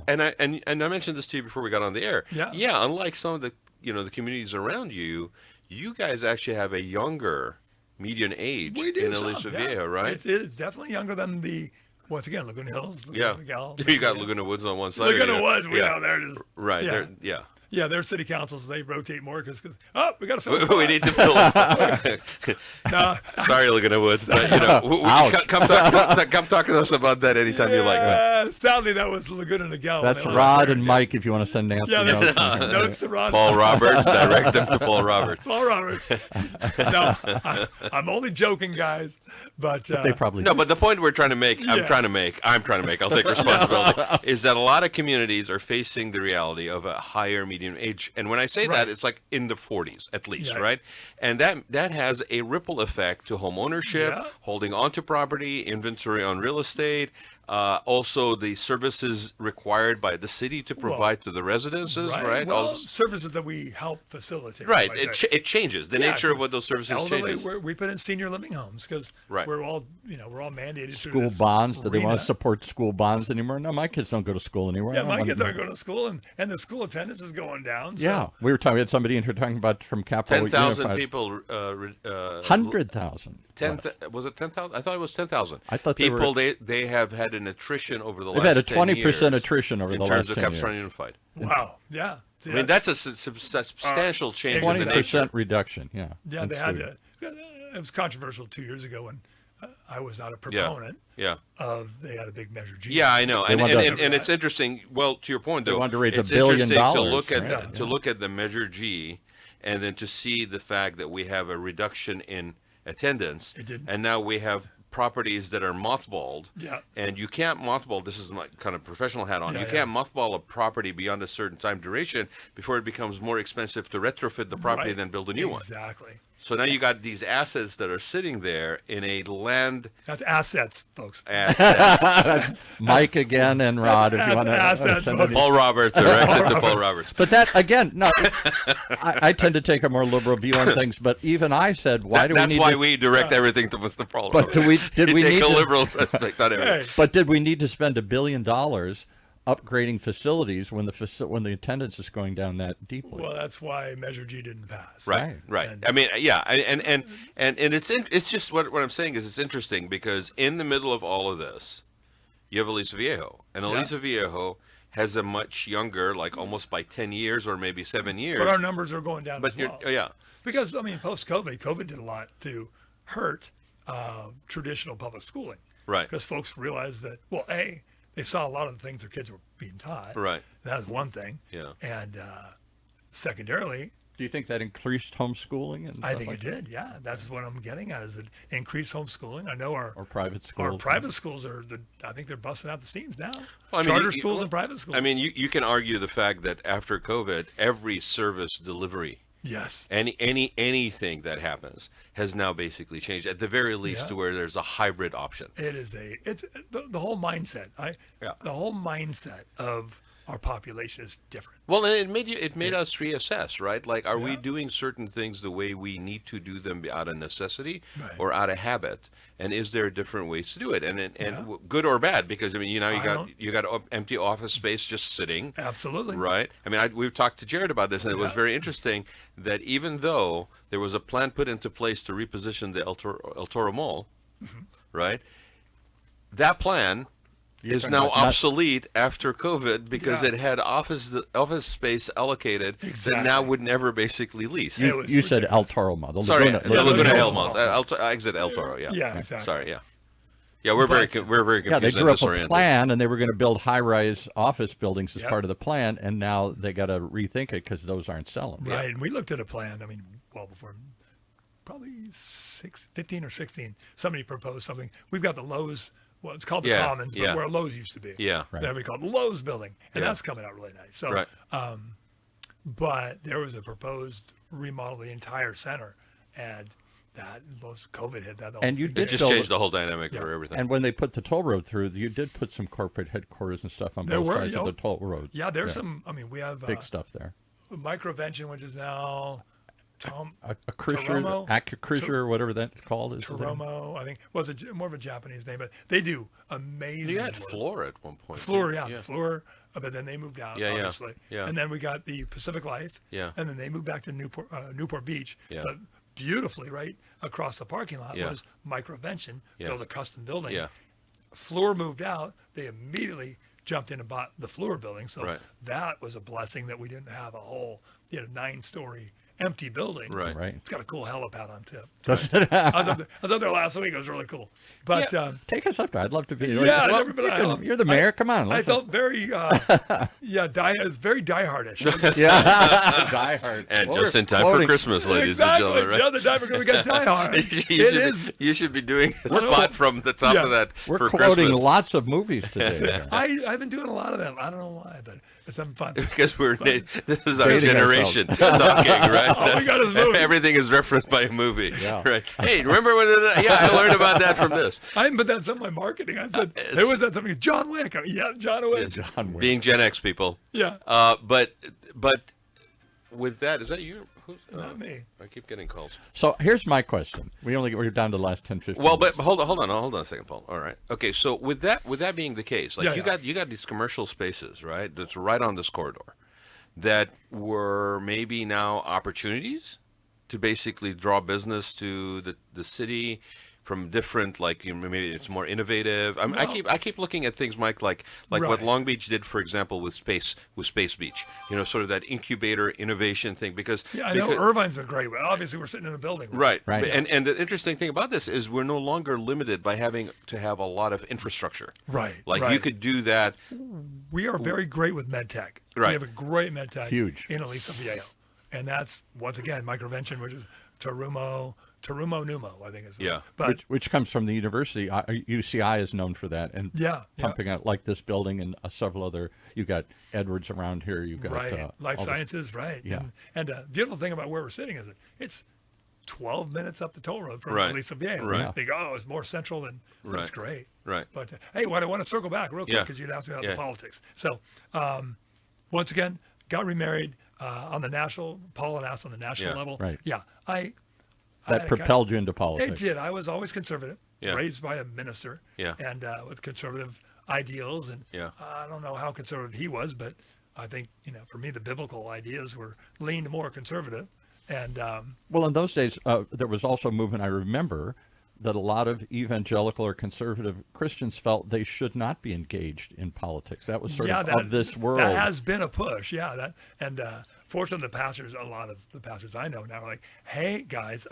and I mentioned this to you before we got on the air. Yeah. Unlike some of the the communities around you, you guys actually have a younger median age We do in some, Aliso yeah. Viejo, right? It's definitely younger than once again, Laguna Hills. Yeah. Laguna, You got Laguna Woods on one side. Laguna or Woods, we yeah. know they're just Right. Yeah. Yeah. Yeah, their city councils, they rotate more because we got to fill. We need to fill it. No, Sorry, Laguna Woods, but Ouch. come talk to us about that anytime you like. sadly, that was Laguna Niguel. That's They were Rod there. and Mike. If you want to send Nancy Yeah, notes, that's notes to Rod. Paul Roberts, direct them to Paul Roberts. Paul Roberts. No, I'm only joking, guys. But they probably No, do. but the point we're trying to make, Yeah. I'm trying to make, I'll take responsibility, is that a lot of communities are facing the reality of a higher median age. And when I say Right. that, it's like in the 40s at least, Yeah. right? And that has a ripple effect to home ownership, Yeah. holding onto property, inventory on real estate, also the services required by the city to provide to the residences, right? Well, All- services that we help facilitate. right. like It, that. it changes. The Yeah, nature of what those services Elderly, changes. we put in senior living homes because Right. we're all mandated through school this bonds. Do they want arena. to support school bonds anymore? No, my kids don't go to school anymore. I Yeah, don't my want kids to- aren't going to school, and the school attendance is going down. So. Yeah, we had somebody in here talking about from Capital 10,000 Unified. people. 100,000. 10,000 was it 10,000? I thought it was 10,000. I thought they people were- they have had an attrition over the They've last had a 10 20% years attrition over in the terms last of 10 Capital years. Unified. Wow. Yeah. See, I mean, that's a substantial change in the nature. 20% reduction. Yeah. Yeah, in they had student. to. It was controversial 2 years ago when I was not a proponent Yeah. of. They had a big Measure G. Yeah, I know, and, wanted and, to- and it's interesting. Well, to your point, though, wanted to raise it's $1 billion, interesting to look at right? to look at the Measure G, and then to see the fact that we have a reduction in attendance, It did. and now we have properties that are mothballed. Yeah. And you can't mothball. This is my kind of professional hat on. Yeah, You yeah. can't mothball a property beyond a certain time duration before it becomes more expensive to retrofit the property Right. than build a new one. Exactly. So now you got these assets that are sitting there in a land That's assets, folks. assets. Mike again and Rod, if you want to Assets, send folks. any- Paul Roberts, directed to Paul Roberts. But that again, no. I tend to take a more liberal view on things, but even I said, why do we That's need why to? we direct everything to Mr. Paul But Roberts. did we take need a to- liberal aspect on everything? Hey, But did we need to spend $1 billion upgrading facilities when when the attendance is going down that deeply? well, that's why Measure G didn't pass. Right, right. And- I mean, yeah, and it's just what I'm saying is it's interesting because in the middle of all of this, you have Aliso Viejo, and Yeah. Aliso Viejo has a much younger, like almost by 10 years or maybe 7 years. But our numbers are going down But as you're, well. yeah, Because, I mean, post-COVID, COVID did a lot to hurt traditional public schooling. Right. Because folks realized that, well, A, they saw a lot of the things their kids were being taught. Right. That was one thing. Yeah. And secondarily, Do you think that increased homeschooling? And I stuff think like it did. Yeah, that's what I'm getting at. Is it increased homeschooling? I know our Or private schools? private schools are. I think they're busting out the seams now. Well, I mean, Charter schools and private schools. I mean, you can argue the fact that after COVID, every service delivery, yes. anything that happens has now basically changed at the very least Yeah. to where there's a hybrid option. It's the whole mindset. Yeah. The whole mindset of our population is different. Well, and it made us reassess, right? Like, are we Yeah. doing certain things the way we need to do them out of necessity Right. or out of habit? And is there different ways to do it? And Yeah. good or bad? Because I mean, you I don't- got empty office space just sitting, Absolutely. right? I mean, we've talked to Jared about this, and it was Yeah. very interesting that even though there was a plan put into place to reposition the El Toro Mall, Mm-hmm. right? That plan is talking now about not- obsolete after COVID because Yeah. it had office space allocated that Exactly. now would never basically lease. It was You said El ridiculous. Toro Mall. The Sorry, Laguna- the Laguna Laguna Hill Hills. Malls. Exit El Toro. Yeah. Yeah, exactly. Sorry. Yeah. Yeah, we're very But- confused. Yeah, they and drew up a disoriented. plan, and they were going to build high-rise office buildings as Yep. part of the plan, and now they got to rethink it because those aren't selling. Right. And we looked at a plan. I mean, well before, probably 15 or 16. Somebody proposed something. We've got the Lowe's. Well, it's called the Yeah, Commons, but yeah. where Lowe's used to be. Yeah. Right. Then we call it the Lowe's building, and Yeah. that's coming out really nice. So, Right. but there was a proposed remodel of the entire center, and that most COVID hit that. the whole And you thing did It just build- changed the whole dynamic Yeah. for everything. And when they put the toll road through, you did put some corporate headquarters and stuff on There both were, sides you of know, the toll road. Yeah, there's some. I mean, we have Big stuff there. Microvention, which is now A Chrysler, Taromo? Chrysler, or whatever that's called. Is the name? Taromo, I think, was more of a Japanese name, but they do amazing. you had work. Floor at one point. Floor, too. yeah, Floor, but then they moved out, Yeah, yeah, obviously. yeah. And then we got the Pacific Life. Yeah. And then they moved back to Newport Beach. Yeah. But beautifully, right across the parking lot Yeah. was Microvention, Yeah. built a custom building. Yeah. Floor moved out. They immediately jumped in and bought the Floor building. So Right. that was a blessing that we didn't have a whole 9-story empty building. Right. Right. It's got a cool helipad on tip. Does it? I was up there last week. It was really cool. But Yeah. Take us up there. I'd love to be. Yeah, I've Well, never been you on can- island. You're the mayor. Come on. I let's- felt very, very diehardish. Yeah. Die Hard. And Well, just we're in time quoting- for Christmas, ladies Exactly. and gentlemen, right? The other time we got Die Hard. You should be doing a spot from the top Yeah. of that We're for quoting Christmas. lots of movies today. I've been doing a lot of them. I don't know why, but it's having fun. Because this is our Dating generation talking, right? All we got is movies. Everything is referenced by a movie, Yeah. right? Hey, remember when? I learned about that from this. I didn't put that in some of my marketing. I said, who was that? Something, John Wick. Yeah, John Wick. John Wick. Being Gen X people, Yeah. but with that, is that you? Who's, Not me. I keep getting calls. So here's my question. We're down to the last 10, 15 Well, but minutes. hold on a second, Paul. All right. Okay. So with that being the case, like Yeah, you got these commercial spaces, right? That's right on this corridor, that were maybe now opportunities to basically draw business to the city, different, like, maybe it's more innovative. I keep looking at things, Mike, like what Right. Long Beach did, for example, with Space Beach. Sort of that incubator innovation thing. Because I know Irvine's been great, but obviously we're sitting in a building. Right. Right. And the interesting thing about this is we're no longer limited by having to have a lot of infrastructure. Right. Like right. you could do that. We are very great with medtech. Right. We have a great medtech Huge. in Aliso Viejo. And that's, once again, microvention, which is Terumo Pneumo, I think is. Yeah. But which comes from the university. UCI is known for that, and Yeah, yeah. pumping out like this building and several other. You got Edwards around here. You got right, life all the- sciences, right. Yeah. And the beautiful thing about where we're sitting is that it's 12 minutes up the toll road from Right. Aliso Viejo. Right. They go, oh, it's more central than, but it's Right. great. Right. But hey, what I want to circle back real quick Yeah. because you'd asked me about Yeah. the politics. So once again, got remarried on the national, Paul and Ass on the national Yeah. level. Right. Yeah. I that had a propelled you into It politics. did. I was always conservative, Yeah. raised by a minister, Yeah. and with conservative ideals. And Yeah. I don't know how conservative he was, but I think for me the biblical ideas were leaned more conservative. And Well, in those days, there was also a movement. I remember that a lot of evangelical or conservative Christians felt they should not be engaged in politics. That was sort of this world. That has been a push, fortunately, a lot of the pastors I know now are like, "Hey guys,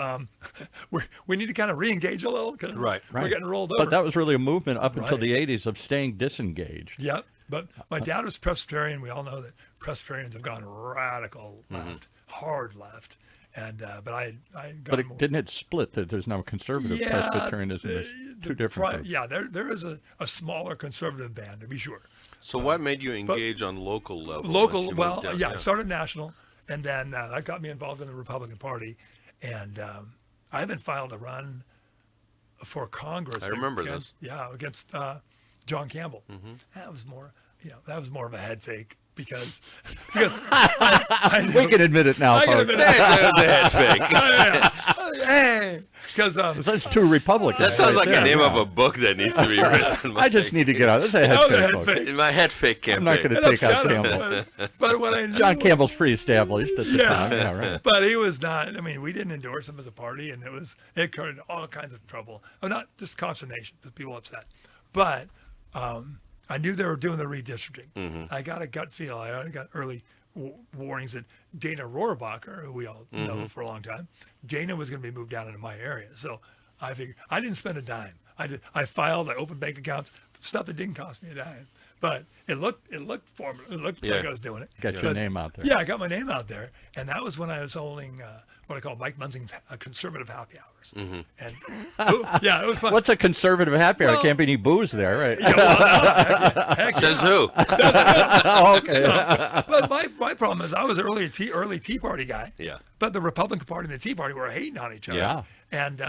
we need to kind of re-engage a little because Right. we're getting rolled over." But that was really a movement up until Right. the 80s of staying disengaged. Yep. But my dad was Presbyterian. We all know that Presbyterians have gone radical left, hard left. And but I got more. Didn't it split? That there's now conservative Presbyterianism. There's two different groups. Yeah, there is a smaller conservative band, to be sure. So what made you engage on local level? Local, once you well, moved down? yeah, I started national, and then that got me involved in the Republican Party, and I haven't filed a run for Congress. I remember against, Yeah, against John Campbell. That was more, of a head fake because I knew, We can admit it now, I can folks. admit it. The head fake. Hey, because That's two Republicans. That sounds right like there. the name of Yeah. a book that needs to be written. I just need to get out. That's a that was a head head fake, folks. fake. In my head fake I'm campaign. not going to It take out upset him, Campbell. but what I knew, John Campbell's pre-established at the time. Yeah, right. But he was not. I mean, we didn't endorse him as a party, and it created all kinds of trouble. Not just consternation, but people upset. But I knew they were doing the redistricting. I got a gut feel. I got early warnings that Dana Rohrabacher, who we all know for a long time, Dana was going to be moved down into my area. So I figured I didn't spend a dime. I filed. I opened bank accounts, stuff that didn't cost me a dime. But it looked formative. It looked like I was doing it. Got your name out there. Yeah, I got my name out there, and that was when I was holding what I call Mike Munzing's conservative happy hours. And it was fun. What's a conservative happy hour? Well- Can't be any booze there, right? Yeah, well, heck yeah. Says who? Oh, okay. But my problem is I was early Tea Party guy. Yeah. But the Republican Party and the Tea Party were hating on each other. Yeah. And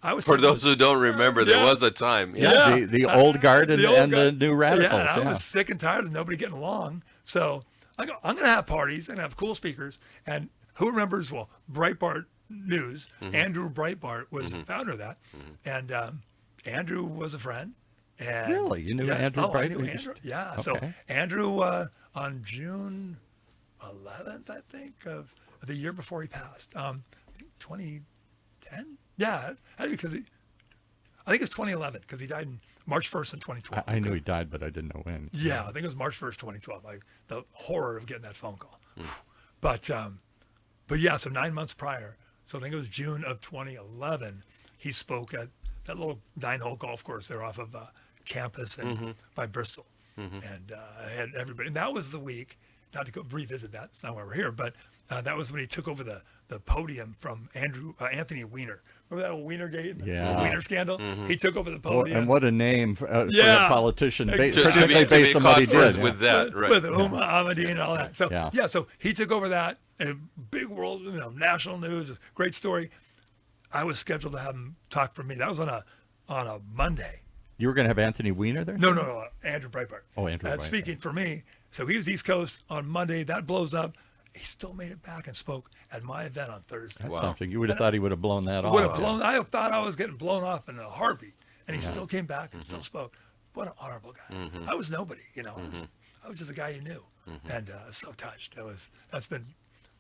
I was For those who don't remember, there Yeah. was a time. Yeah, the old guard and, The old and the guard. new radicals. Yeah, and I Yeah. was sick and tired of nobody getting along. So I go, I'm going to have parties. I'm going to have cool speakers. And who remembers? Well, Breitbart News. Andrew Breitbart was the founder of that. And Andrew was a friend. And Really? You knew Andrew I Breitbart? knew Andrew. Yeah. So Okay. Andrew, on June 11th, I think, of the year before he passed, I think 2010. Yeah, because I think it's 2011 because he died in March 1st in 2012. I knew he died, but I didn't know when. Yeah, I think it was March 1st, 2012. The horror of getting that phone call. But yeah, so 9 months prior, so I think it was June of 2011, he spoke at that little 9-hole golf course there off of campus and by Bristol. And I had everybody, and that was the week, not to go revisit that, it's not why we're here, but that was when he took over the podium from Anthony Weiner. Remember that old Wienergate, Yeah. the Weiner scandal? He took over the podium. And what a name for a Yeah. politician, Exactly. particularly To be based on what he caught did. with that, right? With Uma Ahmadine and all that. So Yeah. so he took over that, a big world, national news, great story. I was scheduled to have him talk for me. That was on a Monday. You were going to have Anthony Weiner there? No, Andrew Breitbart. Oh, Andrew Breitbart. Speaking for me. So he was East Coast on Monday. That blows up. He still made it back and spoke at my event on Thursday. That's Wow. something. You would have thought he would have blown that Would off. have blown. I thought I was getting blown off in a heartbeat, and he still came back and still spoke. What an honorable guy. I was nobody, I was just a guy you knew, and I was so touched. That's been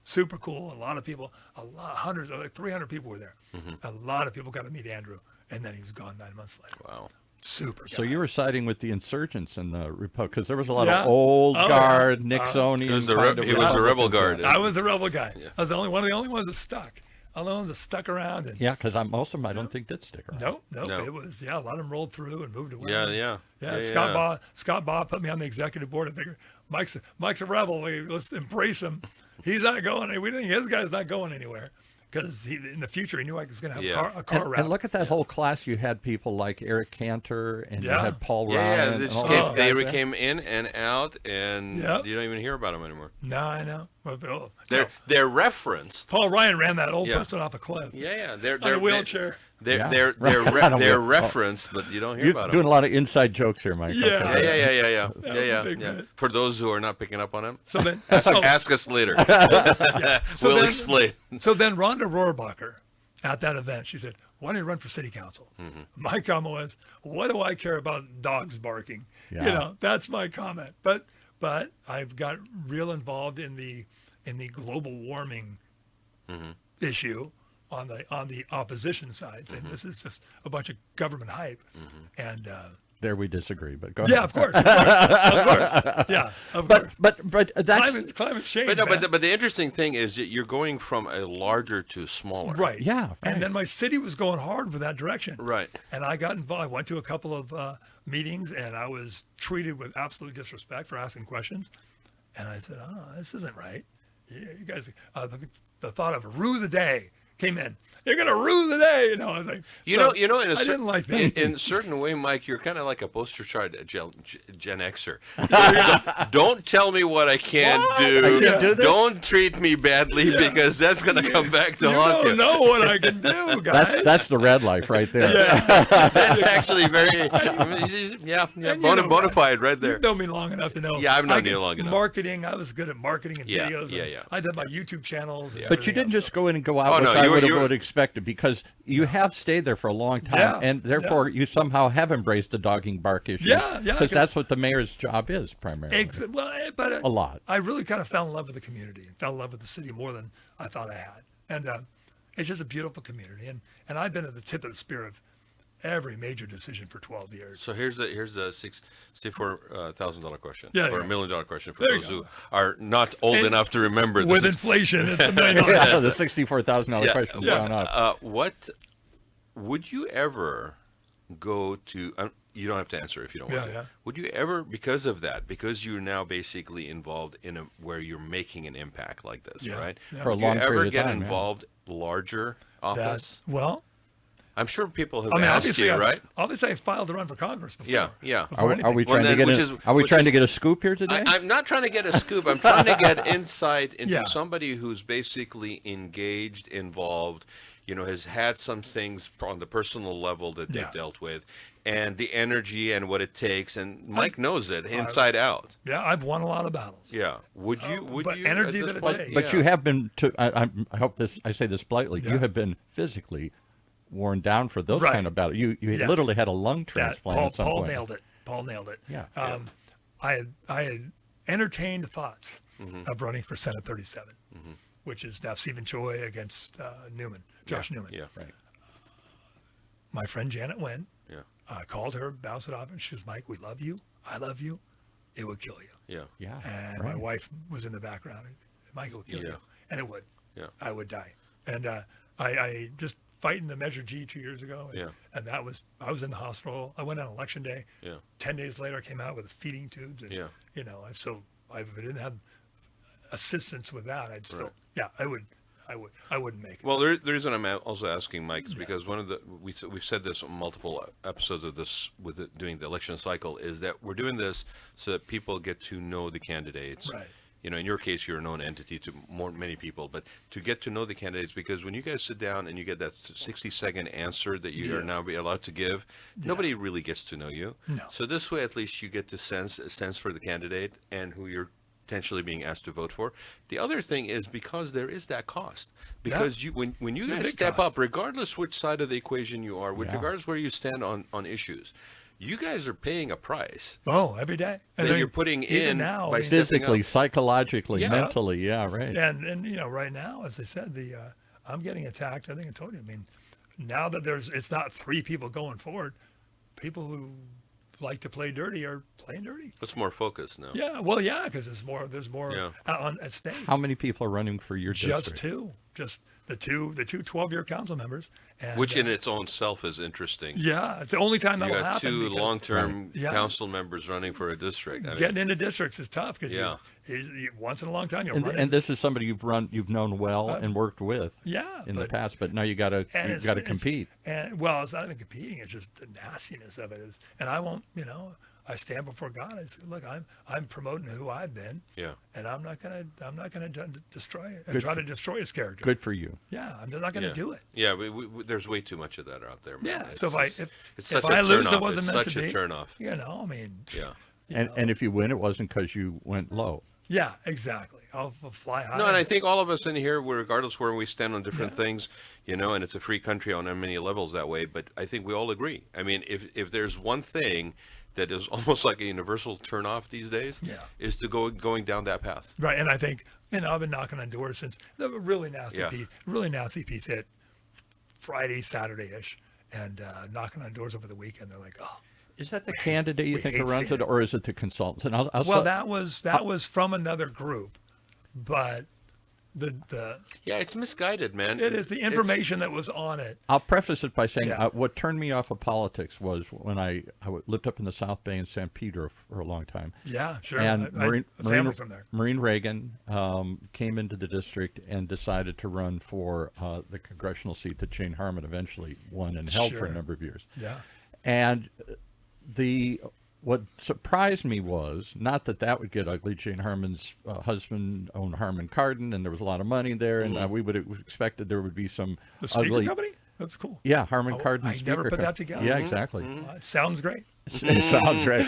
super cool. A lot of people, hundreds, like 300 people were there. A lot of people got to meet Andrew, and then he was gone 9 months later. Wow. Super guy. So you were siding with the insurgents in the Republic, because there was a lot Yeah. of old Oh, guard, yeah. Nixonian. He was the kind of he was the rebel Republicans. guard. I was the rebel guy. I was one of the only ones that stuck. All the ones that stuck around. And Yeah, because most of them I don't think did stick around. no, No. it was a lot of them rolled through and moved away. Yeah. Scott Baugh put me on the executive board. I figured Mike's a rebel. Let's embrace him. He's not going. We think his guy's not going anywhere because in the future he knew I was going to have a car route. And look at that whole class. You had people like Eric Cantor, and you had Paul Yeah, Ryan. they and just all came, those they guys there. came in and out, and you don't even hear about them anymore. No, I know. They're referenced. Paul Ryan ran that old person off a cliff. Yeah. On a wheelchair. They're referenced, but you don't hear You're about doing them. a lot of inside jokes here, Mike. Yeah. Okay. Yeah. For those who are not picking up on them, So then, ask us later. So We'll then- explain. So then Rhonda Rohrbacher at that event, she said, why don't you run for city council? Mm-hmm. My comment was, what do I care about dogs barking? Yeah. That's my comment. But I've got real involved in the global warming issue on the opposition side, saying this is just a bunch of government hype. And There we disagree, but go yeah, ahead. of course. Yeah, of course. But that's Climate change. But the interesting thing is that you're going from a larger to smaller. Right. Yeah, right. And then my city was going hard with that direction. Right. And I got involved. I went to a couple of meetings, and I was treated with absolute disrespect for asking questions. And I said, this isn't right. You guys, the thought of a rue the day came in. You're going to rue the day. I was like, In I didn't like that. in a certain way, Mike, you're kind of like a poster child Gen Xer. Don't tell me what I can't do. I can't do this? Don't treat me badly because that's going to come back to You haunt don't you. know what I can do, guys. that's the red life right there. That's actually very, bona fide right there. You've known me long enough to know. Yeah, I've known you long enough. Marketing, I was good at marketing and Yeah, videos. yeah. I did my YouTube channels. And But you everything didn't else, just go in and go out, Oh, which no, I you would were- have expected, because you have stayed there for a long time, Yeah, and therefore you somehow have embraced the dogging bark issue. Yeah, Because that's what the mayor's job is primarily. But A lot. I really kind of fell in love with the community and fell in love with the city more than I thought I had. And it's just a beautiful community. And I've been at the tip of the spear of every major decision for 12 years. So here's a $64,000 question, Yeah, or yeah. $1 million question for There you those go. who are not old And enough to remember this. With inflation, it's $1 million. Yeah, the $64,000 question has gone up. What would you ever go to? You don't have to answer if you don't want to. Yeah. Would you ever, because of that, because you're now basically involved in where you're making an impact like this, Yeah, right? yeah. For a Would long you ever period of get time, yeah. involved larger office? Well, I'm sure people have I mean, asked obviously, you, right? Obviously, I filed to run for Congress before. Yeah. Before Are we anything. trying to get which trying is- to get a scoop here today? I'm not trying to get a scoop. I'm trying to get insight into Yeah. somebody who's basically engaged, involved, has had some things on the personal level that they've Yeah. dealt with, and the energy and what it takes. And Mike knows it inside out. Yeah, I've won a lot of battles. Yeah. Would you? Would but you? energy at this that it point? takes. But you have been, I hope I say this politely, Yeah. you have been physically worn down for those Right. kind of battles. You Yes. literally had a lung That transplant at some Paul point. nailed it. Paul nailed it. Yeah. I had entertained thoughts Mm-hmm. of running for Senate 37, which is now Stephen Choi against Josh Newman. Yeah. Right. My friend Janet Nguyen Yeah. called her, bounced it off, and she says, Mike, we love you. I love you. It would kill you. Yeah. Yeah. And right. my wife was in the background. Mike, it would kill Yeah. you. And it would. Yeah. I would die. And I just fighting the Measure G 2 years ago. And, Yeah. and I was in the hospital. I went on election day. Yeah. 10 days later, I came out with feeding tubes. And, Yeah. if I didn't have assistance with that, I'd still, Right. I wouldn't make it. Well, the reason I'm also asking Mike is because one of the we've said this on multiple episodes of this doing the election cycle is that we're doing this so that people get to know the candidates. Right. In your case, you're a known entity to many people, but to get to know the candidates, because when you guys sit down and you get that 60-second answer that you are now be allowed to give, nobody really gets to know you. No. So this way, at least you get to sense for the candidate and who you're potentially being asked to vote for. The other thing is because there is that cost. Because when you There's a guys big step cost. up, regardless which side of the equation you are, Yeah. regardless where you stand on issues, you guys are paying a price Every day. that you're putting even in now, by I mean, stepping Physically, up. psychologically, Yeah. mentally, yeah, right. And right now, as they said, I'm getting attacked. I think I told you. I mean, now that it's not 3 people going forward, people who like to play dirty are playing dirty. It's more focused now. Yeah, well, yeah, because there's more at stake. How many people are running for your district? Just 2. Just the two 12-year council members. And, Which in its own self is interesting. Yeah, it's the only time You that'll got happen. 2 because long-term council members running for a district. I mean, getting into districts is tough because Yeah. you once in a long time you'll And, run and this is somebody you've known well and worked with in the past, but now you got to compete. And well, it's not even competing; it's just the nastiness of it. And I won't, I stand before God. I say, look, I'm promoting who I've been. Yeah. And I'm not gonna destroy it and try to destroy his character. Good for you. Yeah, I'm not gonna do it. Yeah, there's way too much of that out there, man. Yeah. It's So just- if it's such I a lose, turnoff. it wasn't It's meant such to a be. turnoff. I mean. Yeah. And if you win, it wasn't because you went low. Yeah, exactly. I'll fly high. No, and I think all of us in here, regardless where we stand on different things, and it's a free country on many levels that way, but I think we all agree. I mean, if there's one thing that is almost like a universal turnoff these days, is to going down that path. Right, and I think I've been knocking on doors since the really nasty piece hit Friday, Saturday-ish, and knocking on doors over the weekend. They're like, oh. Is that the candidate you think runs it, or is it the consultants? And that was from another group, but it's misguided, man. It is the information that was on it. I'll preface it by saying what turned me off of politics was when I lived up in the South Bay in San Pedro for a long time. Yeah, sure. And family from there. Maureen Reagan came into the district and decided to run for the congressional seat that Jane Harmon eventually won and held for a number of years. Yeah. And what surprised me was not that would get ugly. Jane Harmon's husband owned Harmon Kardon, and there was a lot of money there, and we would have expected there would be some the speaker ugly company. That's cool. Yeah, Harmon Kardon. I never put that together. Yeah, exactly. It sounds great. It sounds great.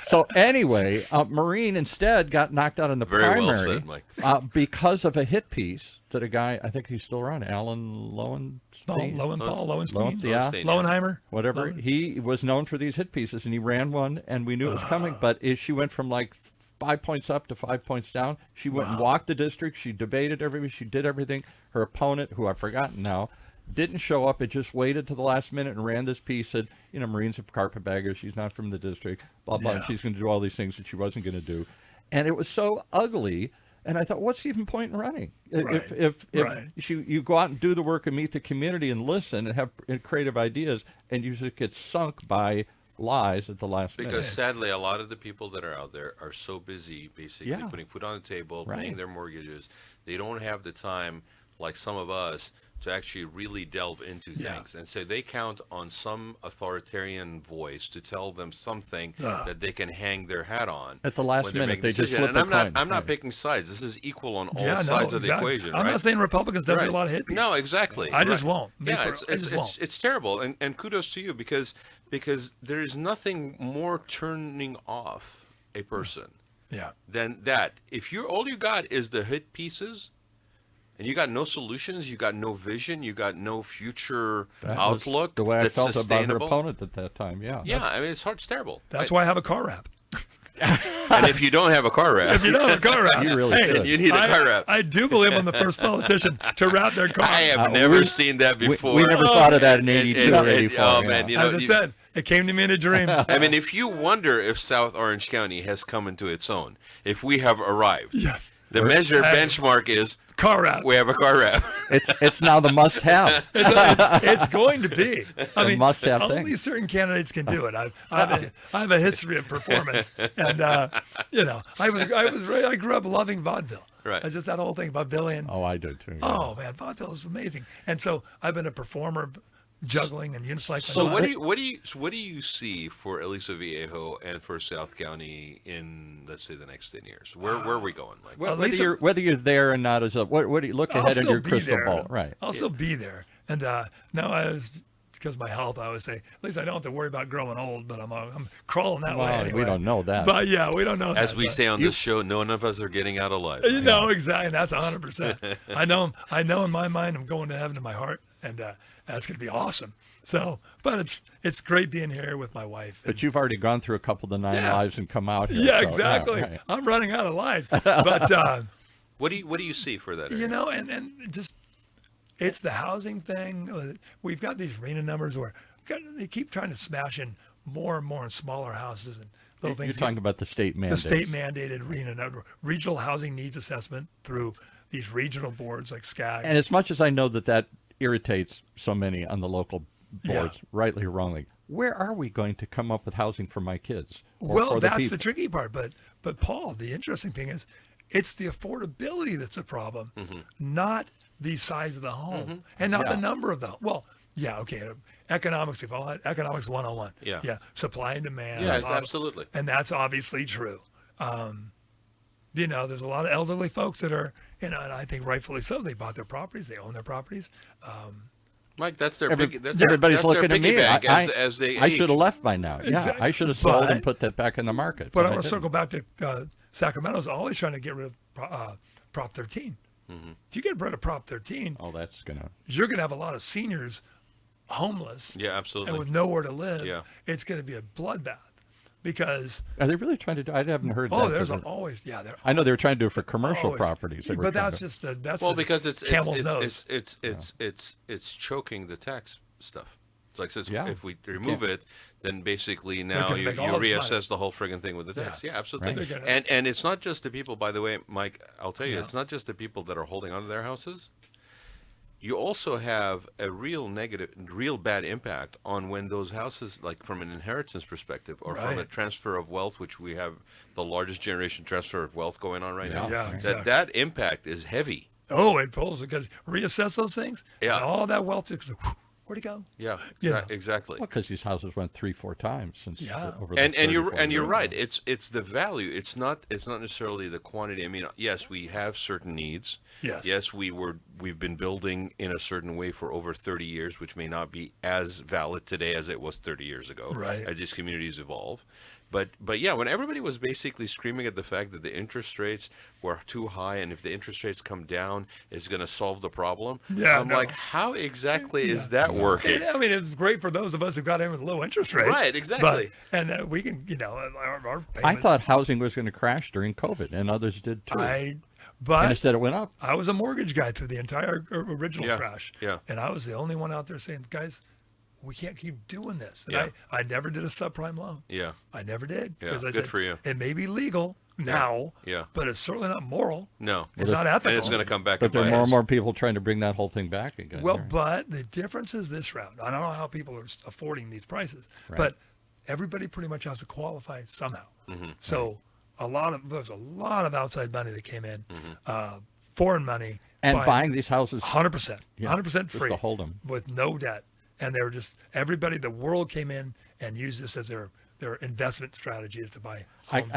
So anyway, Maureen instead got knocked out in the primary well said, Mike. Because of a hit piece that a guy, I think he's still around, Alan Lowenstein. Lowenheimer. Whatever. He was known for these hit pieces, and he ran one, and we knew it was coming, but she went from like 5 points up to 5 points down. She went and walked the district. She debated everybody. She did everything. Her opponent, who I've forgotten now, didn't show up. It just waited to the last minute and ran this piece. Said, Maureen's a carpetbagger. She's not from the district. Blah, blah. And she's going to do all these things that she wasn't going to do. And it was so ugly. And I thought, what's even point in running? Right. If you go out and do the work and meet the community and listen and have creative ideas, and you just get sunk by lies at the last minute. Because sadly, a lot of the people that are out there are so busy basically putting food on the table, paying their mortgages. They don't have the time, like some of us, to actually really delve into things. And so they count on some authoritarian voice to tell them something that they can hang their hat on. At the last minute, they just flip and I'm not picking sides. This is equal on all sides of the equation. I'm not saying Republicans don't do a lot of hit pieces. No, exactly. I just won't. It's terrible. And kudos to you because there is nothing more turning off a person than that. If all you got is the hit pieces, and you got no solutions, you got no vision, you got no future outlook. The way I felt about her sustainable. opponent at that time, Yeah, I mean, it's terrible. That's why I have a car wrap. And if you don't have a car wrap, you don't have a car wrap, you really should. You need a car wrap. I do believe I'm the first politician to wrap their car. I have never seen that before. We never thought of that in 82 or 84. Oh, man, As I said, it came to me in a dream. I mean, if you wonder if South Orange County has come into its own, if we have arrived, Yes. the benchmark is Car wrap. we have a car wrap. It's now the must-have. It's going to be. I mean, must-have only thing. certain candidates can do it. I have a history of performance, and I grew up loving vaudeville. Right. It's just that whole thing about Billy and Oh, I do too. Yeah. oh man, vaudeville is amazing. And so I've been a performer, juggling and unicycling. So what do you see for Aliso Viejo and for South County in, let's say, the next 10 years? Where are we going, Mike? Whether you're there or not is what do you look ahead in your crystal ball? Right. I'll still be there. And now because of my health, I always say, at least I don't have to worry about growing old, but I'm crawling that way anyway. We don't know that. But yeah, we don't know that. As we say on this show, none of us are getting out alive. You know, exactly. That's 100%. I know in my mind I'm going to heaven in my heart, and that's going to be awesome. So, but it's great being here with my wife. But you've already gone through a couple of the 9 lives and come out here. Yeah, so, exactly. right. I'm running out of lives. But What do you see for that? you know, and just It's the housing thing. We've got these RENA numbers where they keep trying to smash in more and more in smaller houses and little things. You're talking about the state mandates. The state mandated RENA number, regional housing needs assessment through these regional boards like SCAG. And as much as I know that irritates so many on the local boards, rightly or wrongly, where are we going to come up with housing for my kids? Well, that's the tricky part. But Paul, the interesting thing is, it's the affordability that's a problem, not the size of the home and not the number of the. Well, yeah, okay. Economics, we call it economics 101. Yeah. Supply and demand. Yeah, absolutely. And that's obviously true. There's a lot of elderly folks that are, and I think rightfully so. They bought their properties. They own their properties. Mike, that's their everybody's looking at me. As they I age. should have left by now. Yeah, Exactly. I should have sold and put that back in the market. But I want to circle back to Sacramento's always trying to get rid of Prop 13. If you get rid of Prop 13, you're going to have a lot of seniors homeless. Yeah, absolutely. And with nowhere to live. Yeah. It's going to be a bloodbath because. Are they really trying to do? I haven't heard that. Oh, there's always I know they were trying to do it for commercial properties. But that's just because it's camel's nose. It's choking the tax stuff. It's like if we remove it, then basically now you reassess the whole friggin' thing with the tax. Yeah, absolutely. Right. And it's not just the people, by the way, Mike, I'll tell you, it's not just the people that are holding onto their houses. You also have a real bad impact on when those houses, like from an inheritance perspective or from a transfer of wealth, which we have the largest generation transfer of wealth going on right now. Yeah, exactly. That impact is heavy. Oh, it pulls because reassess those things. Yeah. And all that wealth is where'd it go? Yeah, exactly. Well, because these houses went 3-4 times since. Over and you're right. It's the value. It's not necessarily the quantity. I mean, yes, we have certain needs. Yes, we've been building in a certain way for over 30 years, which may not be as valid today as it was 30 years ago. Right. As these communities evolve. But yeah, when everybody was basically screaming at the fact that the interest rates were too high, and if the interest rates come down, it's going to solve the problem. Yeah, I'm like, how exactly is that working? I mean, it's great for those of us who got in with low interest rates. Right, exactly. And we can, our payments. I thought housing was going to crash during COVID, and others did too. But instead it went up. I was a mortgage guy through the entire original crash. Yeah. And I was the only one out there saying, guys, we can't keep doing this. And I never did a subprime loan. Yeah. I never did. Yeah. I Good for you. It may be legal now, but it's certainly not moral. No. It's not ethical. And it's going to come back. But there are more and more people trying to bring that whole thing back again. Well, but the difference is this round. I don't know how people are affording these prices, but everybody pretty much has to qualify somehow. So there's a lot of outside money that came in, foreign money. And buying these houses. 100%. 100% free. Just to hold them. With no debt. And they were just, the world came in and used this as their investment strategy is to buy homes.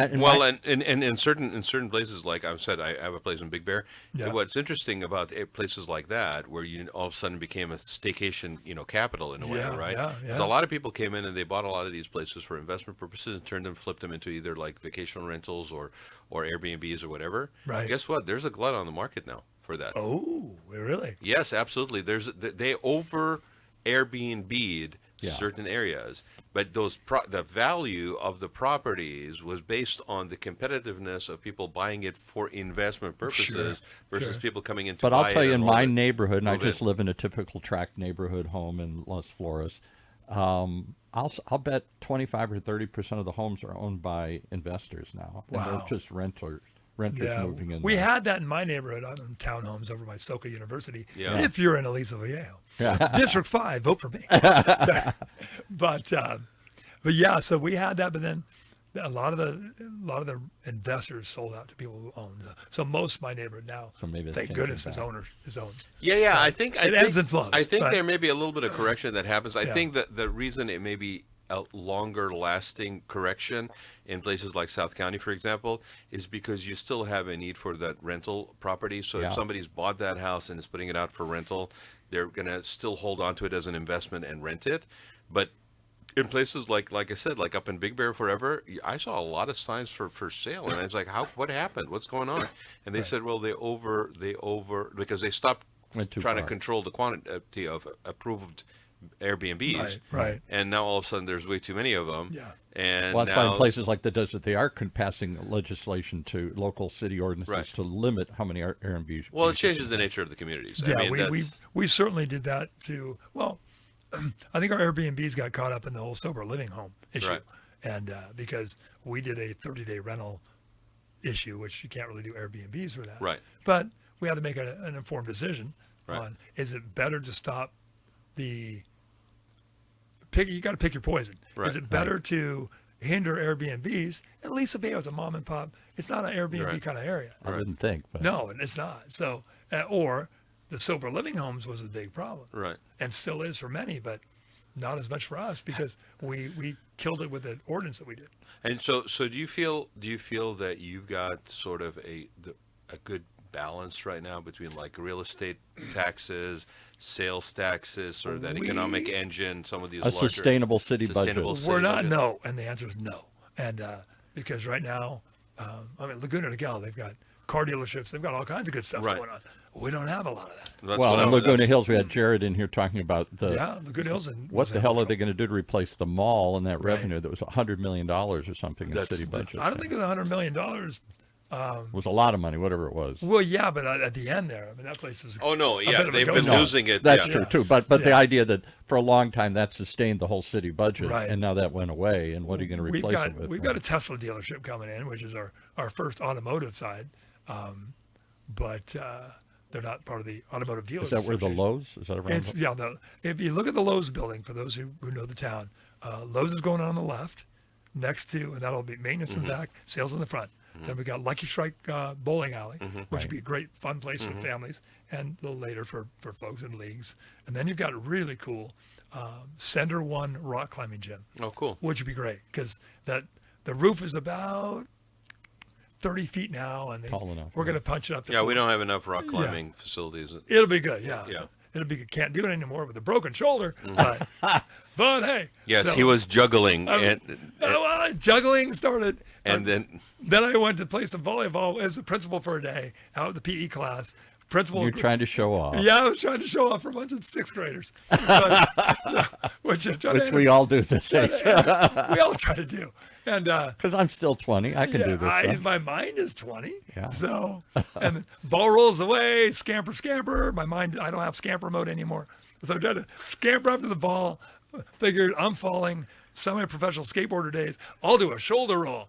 And in certain places, like I said, I have a place in Big Bear. Yeah. What's interesting about places like that, where you all of a sudden became a staycation, capital in a way, right? Because a lot of people came in and they bought a lot of these places for investment purposes and flipped them into either like vacational rentals or Airbnbs or whatever. Right. Guess what? There's a glut on the market now for that. Oh, really? Yes, absolutely. They over Airbnb'd certain areas, but the value of the properties was based on the competitiveness of people buying it for investment purposes versus people coming in to buy it. But I'll tell you, in my neighborhood, and I just live in a typical tract neighborhood home in Las Flores, I'll bet 25 or 30% of the homes are owned by investors now. Wow. And they're just renters moving in. We had that in my neighborhood. I'm in townhomes over by Soka University. Yeah. If you're in Aliso Viejo, District 5, vote for me. But yeah, so we had that. But then a lot of the investors sold out to people who owned. So most of my neighborhood now, thank goodness, is owned. Yeah. I think ebbs and flows. I think there may be a little bit of correction that happens. I think that the reason it may be a longer lasting correction in places like South County, for example, is because you still have a need for that rental property. So if somebody's bought that house and is putting it out for rental, they're going to still hold on to it as an investment and rent it. But in places like I said, like up in Big Bear forever, I saw a lot of signs for sale, and I was like, what happened? What's going on? And they said, well, they over because they stopped trying to control the quantity of approved Airbnbs. Right. And now all of a sudden there's way too many of them. Yeah. And Well, that's why in now, places like the desert, they are passing legislation to local city ordinances Right. to limit how many Airbnbs. well, it changes the nature of the communities. Yeah, I mean, we certainly did that too. Well, I think our Airbnbs got caught up in the whole sober living home issue. Right. And because we did a 30-day rental issue, which you can't really do Airbnbs for that. Right. But we had to make an informed decision Right. on, is it better to stop you got to pick your poison. Right. Is it better to hinder Airbnbs? And Aliso Viejo is a mom and pop. It's not an Airbnb Right. kind of area. I wouldn't think. But No, and it's not. So, or the sober living homes was a big problem. Right. And still is for many, but not as much for us because we killed it with the ordinance that we did. And so do you feel that you've got sort of a good balance right now between like real estate taxes, sales taxes, sort of that economic engine, some of these a larger, sustainable city sustainable budget. city We're not budgets? no, and the answer is no. And because right now, I mean, Laguna de Gal, they've got car dealerships, they've got all kinds of good stuff Right. going on. We don't have a lot of that. That's- Well, in so Laguna that's- Hills, we had Jared in here talking about Yeah, Laguna Hills and what the hell are they going to do to replace the mall and that revenue that was $100 million or something in the That's- city budget? I don't think it's $100 million. It was a lot of money, whatever it was. Well, yeah, but at the end there, I mean, that place was. Oh no, a yeah, bit of a they've ghost been town. losing it. That's yeah. true too. But the Yeah. idea that for a long time that sustained the whole city budget, Right. and now that went away, and what are you going to replace it with? We've got a Tesla dealership coming in, which is our first automotive side, but they're not part of the automotive dealers. Is that where the Association. Lowe's? Is that around? It's if you look at the Lowe's building, for those who know the town, Lowe's is going on the left, next to, and that'll be maintenance in the back, sales in the front. Then we got Lucky Strike bowling alley, which would be a great fun place for families, and a little later for folks in leagues. And then you've got really cool Center One rock climbing gym, Oh, cool. which would be great because the roof is about 30 feet now, and Tall enough, we're right. going to punch it up. To Yeah, we 40. don't have enough rock climbing facilities. It'll be good, yeah. Yeah. It'll be good. Can't do it anymore with a broken shoulder, but hey. Yes, so- he was juggling, well, juggling started, and then I went to play some volleyball as the principal for a day out of the PE class. Principal, You're trying to show off. yeah, I was trying to show off for a bunch of sixth graders, but, which We all do this age. we all try to do, and Because I'm still 20. I can do this stuff. my mind is 20. Yeah. So, and the ball rolls away, scamper. My mind, I don't have scamper mode anymore. So I tried to scamper up to the ball. Figured I'm falling. Semi-professional skateboarder days. I'll do a shoulder roll.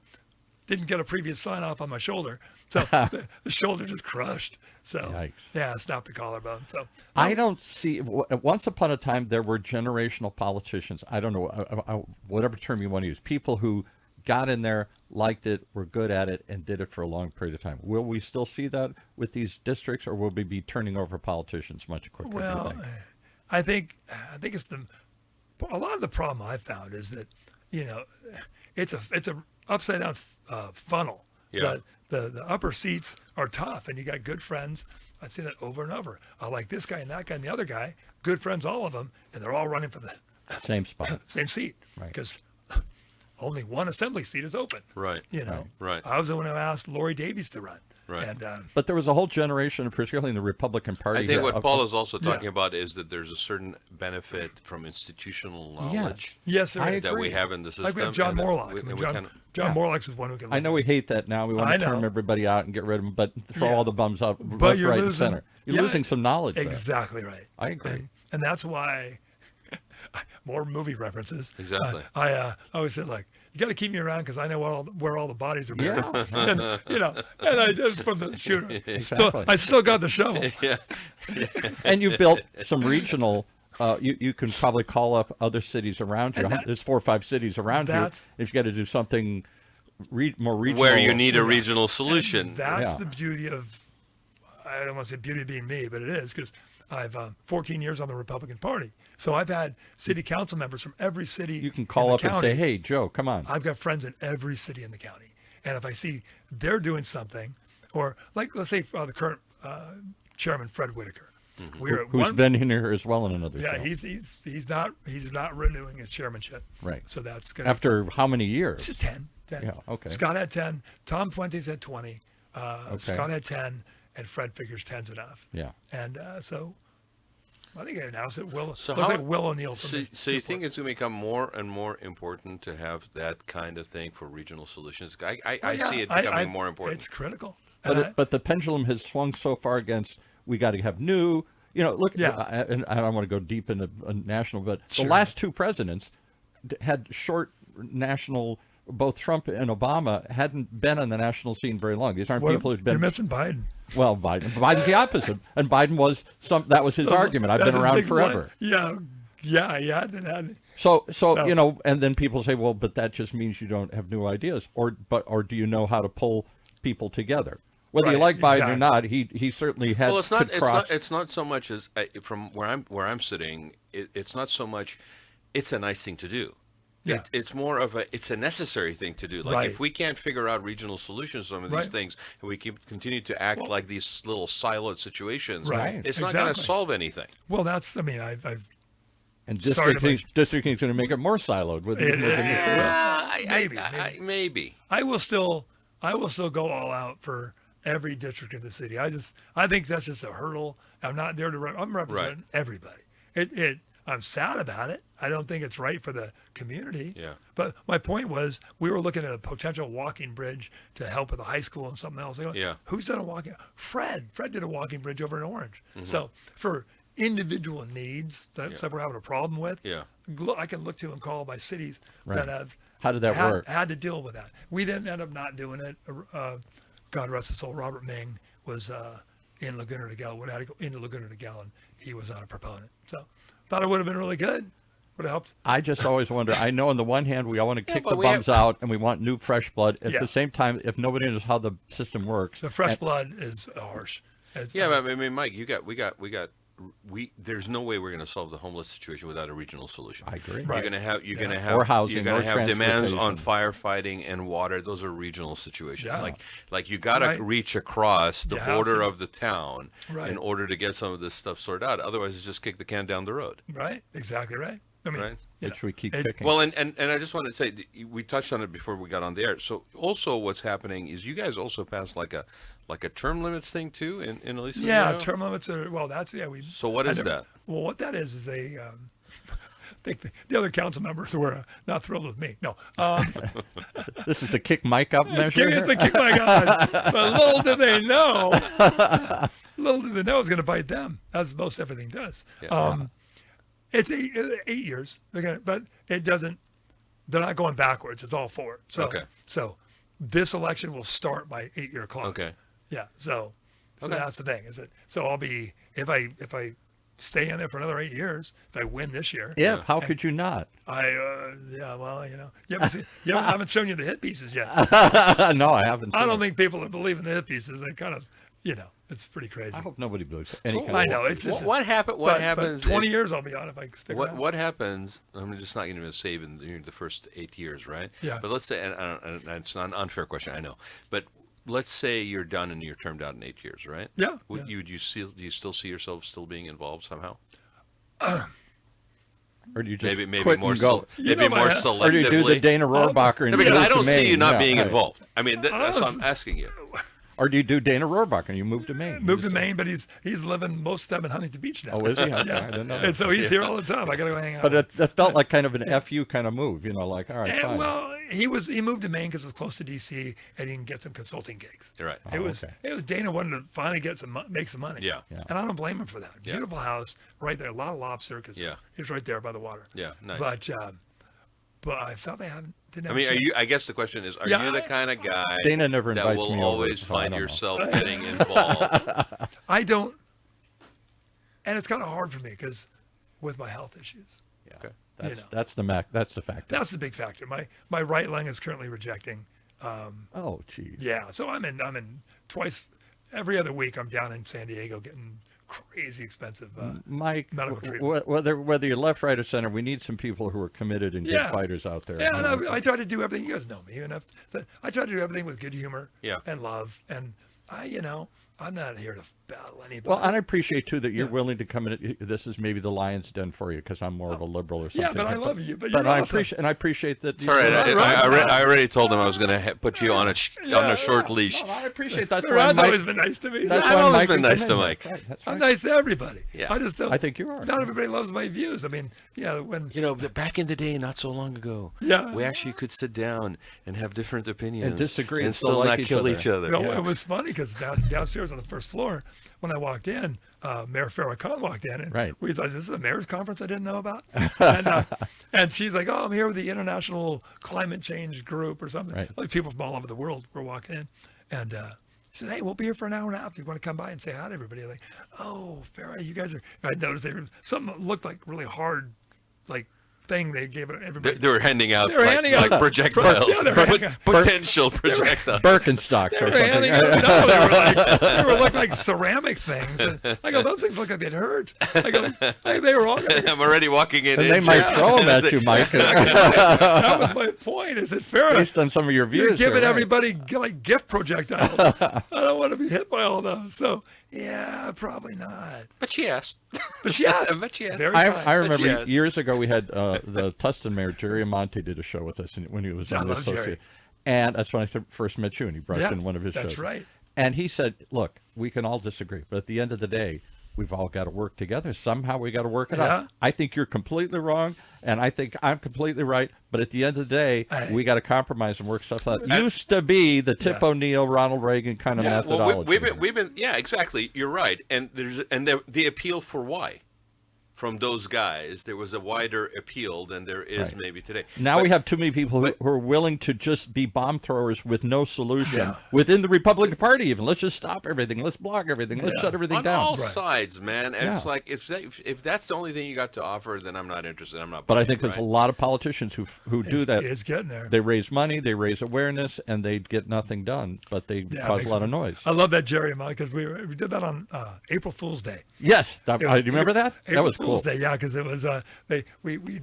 Didn't get a previous sign off on my shoulder, so the shoulder just crushed. So Yikes. yeah, snapped the collarbone. So I don't see. Once upon a time, there were generational politicians. I don't know, whatever term you want to use. People who got in there, liked it, were good at it, and did it for a long period of time. Will we still see that with these districts, or will we be turning over politicians much quicker? do you well, think? I think it's a lot of the problem I've found is that it's a upside down funnel. Yeah. The upper seats are tough, and you got good friends. I've seen that over and over. I like this guy and that guy and the other guy, good friends, all of them, and they're all running for the Same spot. same seat Right. because only one assembly seat is open. right, right. I was the one who asked Lori Davies to run. Right. And But there was a whole generation, particularly in the Republican Party. I think what here, Paul is also talking Yeah. about is that there's a certain benefit from institutional knowledge yes, there I is. that we agree. have in the system. Like we have John and that Morlock. we- I mean, and we kind of- John Yeah. Morlock's is one who can. I know we hate that now. We want I to term know. everybody out and get rid of them, but throw Yeah. all the bums out, But left, you're right, and losing. center. You're yeah, losing some knowledge there. Exactly right. I agree. And that's why more movie references. Exactly. I always said, like, you got to keep me around because I know where all the bodies are buried. Yeah. and I just from the shooter. Exactly. I still got the shovel. And you built some regional. You can probably call up other cities around you. And that- There's 4 or 5 cities around you. That's- If you got to do something more regional, where you need a regional solution. That's Yeah. the beauty of, I don't want to say beauty of being me, but it is because I've 14 years on the Republican Party. So I've had city council members from every city. You can call in up the and say, county. "Hey, Joe, come on." I've got friends in every city in the county. And if I see they're doing something, or like, let's say the current chairman, Fred Whitaker. We're at Who's one- been in here as well in another Yeah, show. he's not renewing his chairmanship. Right. So that's going to After how many years? It's 10. Yeah, okay. Scott had 10. Tom Fuentes had 20. Scott had 10, and Fred figures 10's enough. Yeah. And so I think they announced it. Will So looks how- like Will O'Neill. from So, the so you Newport. think it's going to become more and more important to have that kind of thing for regional solutions? I Yeah, see it becoming I- more important. It's critical. But And but the pendulum has swung so far against we got to have new. You know, look. Yeah. And I don't want to go deep into national, but Sure. the last two presidents had short national. Both Trump and Obama hadn't been on the national scene very long. These aren't people who've You're been. missing Biden. Well, Biden's the opposite, and Biden was that was his argument. I've That's been his around big forever. line. Yeah. So So- you know, and then people say, well, but that just means you don't have new ideas, or do you know how to pull people together? Whether you Right, like Biden or exactly. not, he certainly had. Well, could it's not so much as from where I'm sitting. It's not so much. It's a nice thing to do. Yeah. It's more of it's a necessary thing to do. Like Right. if we can't figure out regional solutions to some of these Right. things, and we continue to act like these little siloed situations, Right. it's not going to Exactly. solve anything. Well, that's. I mean, I've and Sorry to districting is going to make it more siloed with It- Maybe. I will still go all out for every district in the city. I think that's just a hurdle. I'm not there to. I'm representing everybody. I'm sad about it. I don't think it's right for the community. Yeah. But my point was, we were looking at a potential walking bridge to help with the high school and something else. I go, Yeah. Who's done a walking? Fred did a walking bridge over in Orange. Mm-hmm. So for individual needs that we're having a problem with, Yeah. I can look to and call by cities Right. that have How did that work? had to deal with that. We didn't end up not doing it. God rest his soul. Robert Ming was in Laguna Niguel. Would have had to go into Laguna Niguel, and he was not a proponent. So thought it would have been really good. Would have helped. I just always wonder. I know on the one hand we all want to kick but the we bums out and we want new fresh blood. At Yeah. the same time, if nobody knows how the system works, The fresh and- blood is harsh. Yeah, but I mean, Mike, there's no way we're going to solve the homeless situation without a regional solution. I agree. Right. You're going to have Or housing, You're going or to have demands on transportation. firefighting and water. Those are regional situations. Yeah. Like you got to Right. reach across the You have border to. of the town Right. in order to get some of this stuff sorted out. Otherwise, it's just kick the can down the road. Right. Exactly right. I mean, Right. you which know, we keep it- picking. Well, and I just want to say we touched on it before we got on the air. So also, what's happening is you guys also passed like a term limits thing too in Aliso. Yeah, Viejo? term limits are we. So what is that? Well, what that is they. I think the other council members were not thrilled with me. No, this is the kick Mike up it's measure. to kick my God. But little did they know, it's going to bite them, as most everything does. Yeah. It's 8 years. But it doesn't. They're not going backwards. It's all forward. So, Okay. So this election will start by 8-year clock. Okay. Yeah. So Okay. that's the thing. Is it? So I'll be if I stay in there for another 8 years. If I win this year, If how could you not? you haven't shown you the hit pieces yet. No, I haven't. I seen don't it. think people that believe in the hit pieces. They kind of, it's pretty crazy. I hope nobody believes any kind I of. know it's just What happens? but Happens? 20 is- years I'll be on if I stick around. What happens? I'm just not going to save in the first 8 years, right? Yeah. But let's say, and it's not an unfair question, I know, but let's say you're done and you're termed out in 8 years, right? Yeah, Would yeah. do you still see yourself still being involved somehow? Or do you just Maybe quit more and go? maybe more selectively. Or do you do the Dana Rohrabacher and No, because move I to don't see Maine? you not Yeah, being right. involved. I mean, that's what I'm asking you. Or do you do Dana Rohrabacher and you move to Maine? Moved to Maine, but he's living most of the time in Huntington Beach now. Oh, is he? Okay, Yeah. I didn't know that. And so he's here all the time. I got to go hang out. But it felt like kind of an FU kind of move, like, all right, And, fine. well, he moved to Maine because it was close to DC and he can get some consulting gigs. You're right. It was okay. Dana wanted to finally make some money. Yeah. Yeah. And I don't blame him for that. Yeah. Beautiful house right there, a lot of lobster because Yeah. he's right there by the water. Yeah, nice. But I thought they didn't have I mean, a chance. I guess the question is, are Yeah, you the kind of guy Dana never that invites will me over, always so I find don't know. yourself getting involved? I don't, and it's kind of hard for me because with my health issues. Yeah. Okay. That's know. that's the factor. That's the big factor. My right lung is currently rejecting. Oh, geez. Yeah, so I'm in twice every other week. I'm down in San Diego getting crazy expensive Mike, medical treatment. whether you're left, right, or center, we need some people who are committed and Yeah. good fighters out there. Yeah, and I try to do everything. You guys know me enough. I try to do everything with good humor Yeah. and love. And I'm not here to battle anybody. Well, and I appreciate too that you're willing to come in. This is maybe the lion's den for you because I'm more of a liberal or something. Yeah, but I love you. But you're I awesome. appreciate that. It's all right. I already told him I was going to put you on a short leash. No, I appreciate that's why Rod's Mike. always been nice to me. That's I've why always Mike been can nice come to in. Mike. Right, that's I'm right. nice to everybody. Yeah. I just don't. I think you are. Not everybody loves my views. I mean, yeah, when Back in the day, not so long ago, Yeah. we actually could sit down and have different opinions And disagree and and still still not like kill each each other. it was funny because downstairs on the first floor, when I walked in, Mayor Farrakhan walked in, and Right. we was, "This is a mayor's conference I didn't know about." And she's like, "Oh, I'm here with the International Climate Change Group or something." Right. Like people from all over the world were walking in, and she said, "Hey, we'll be here for an hour and a half. You want to come by and say hi to everybody?" Like, "Oh, Farrah, you guys are." I noticed they were something that looked like really hard, like thing they gave everybody. They were handing out They were handing out- projectiles, Yeah, they were handing out- potential projectiles. Birkenstocks They or were something. handing out, no, they were looking like ceramic things. And I go, those things look like they'd hurt. I go, they were all going I'm already walking in. And they might throw them at you, Mike, That was my point. Is that Farrah? based on some of your views. You're giving here, right. everybody like gift projectiles. I don't want to be hit by all those. So yeah, probably not. But she asked. But she has. But she asked. Very I kind. remember yes. years ago we had the Tustin mayor Jerry Amonte did a show with us when he was I on the love Jerry. associate, and that's when I first met you, and he brought you in one of his shows. That's right. And he said, "Look, we can all disagree, but at the end of the day, we've all got to work together. Somehow we got to work it Yeah. out. I think you're completely wrong, and I think I'm completely right. But at the end of the day, we got to compromise and work stuff out." Used to be the Tip O'Neill, Ronald Reagan kind of methodology. Well, we've been yeah, exactly. You're right. And the appeal for why from those guys, there was a wider appeal than there is Right. maybe today. Now we have too many people who are willing to just be bomb throwers with no solution within the Republican Party. Even let's just stop everything. Let's block everything. Let's shut everything on down. all sides, man. And it's Yeah. like if that's the only thing you got to offer, then I'm not interested. I'm not. But I playing, think there's right? a lot of politicians who do that. It's getting there. They raise money, they raise awareness, and they get nothing done. But they Yeah, it cause makes a lot of noise. I love that Jerry Amon because we did that on April Fool's Day. Yes, do you remember that? April That was Fool's cool. Day, yeah, because it was we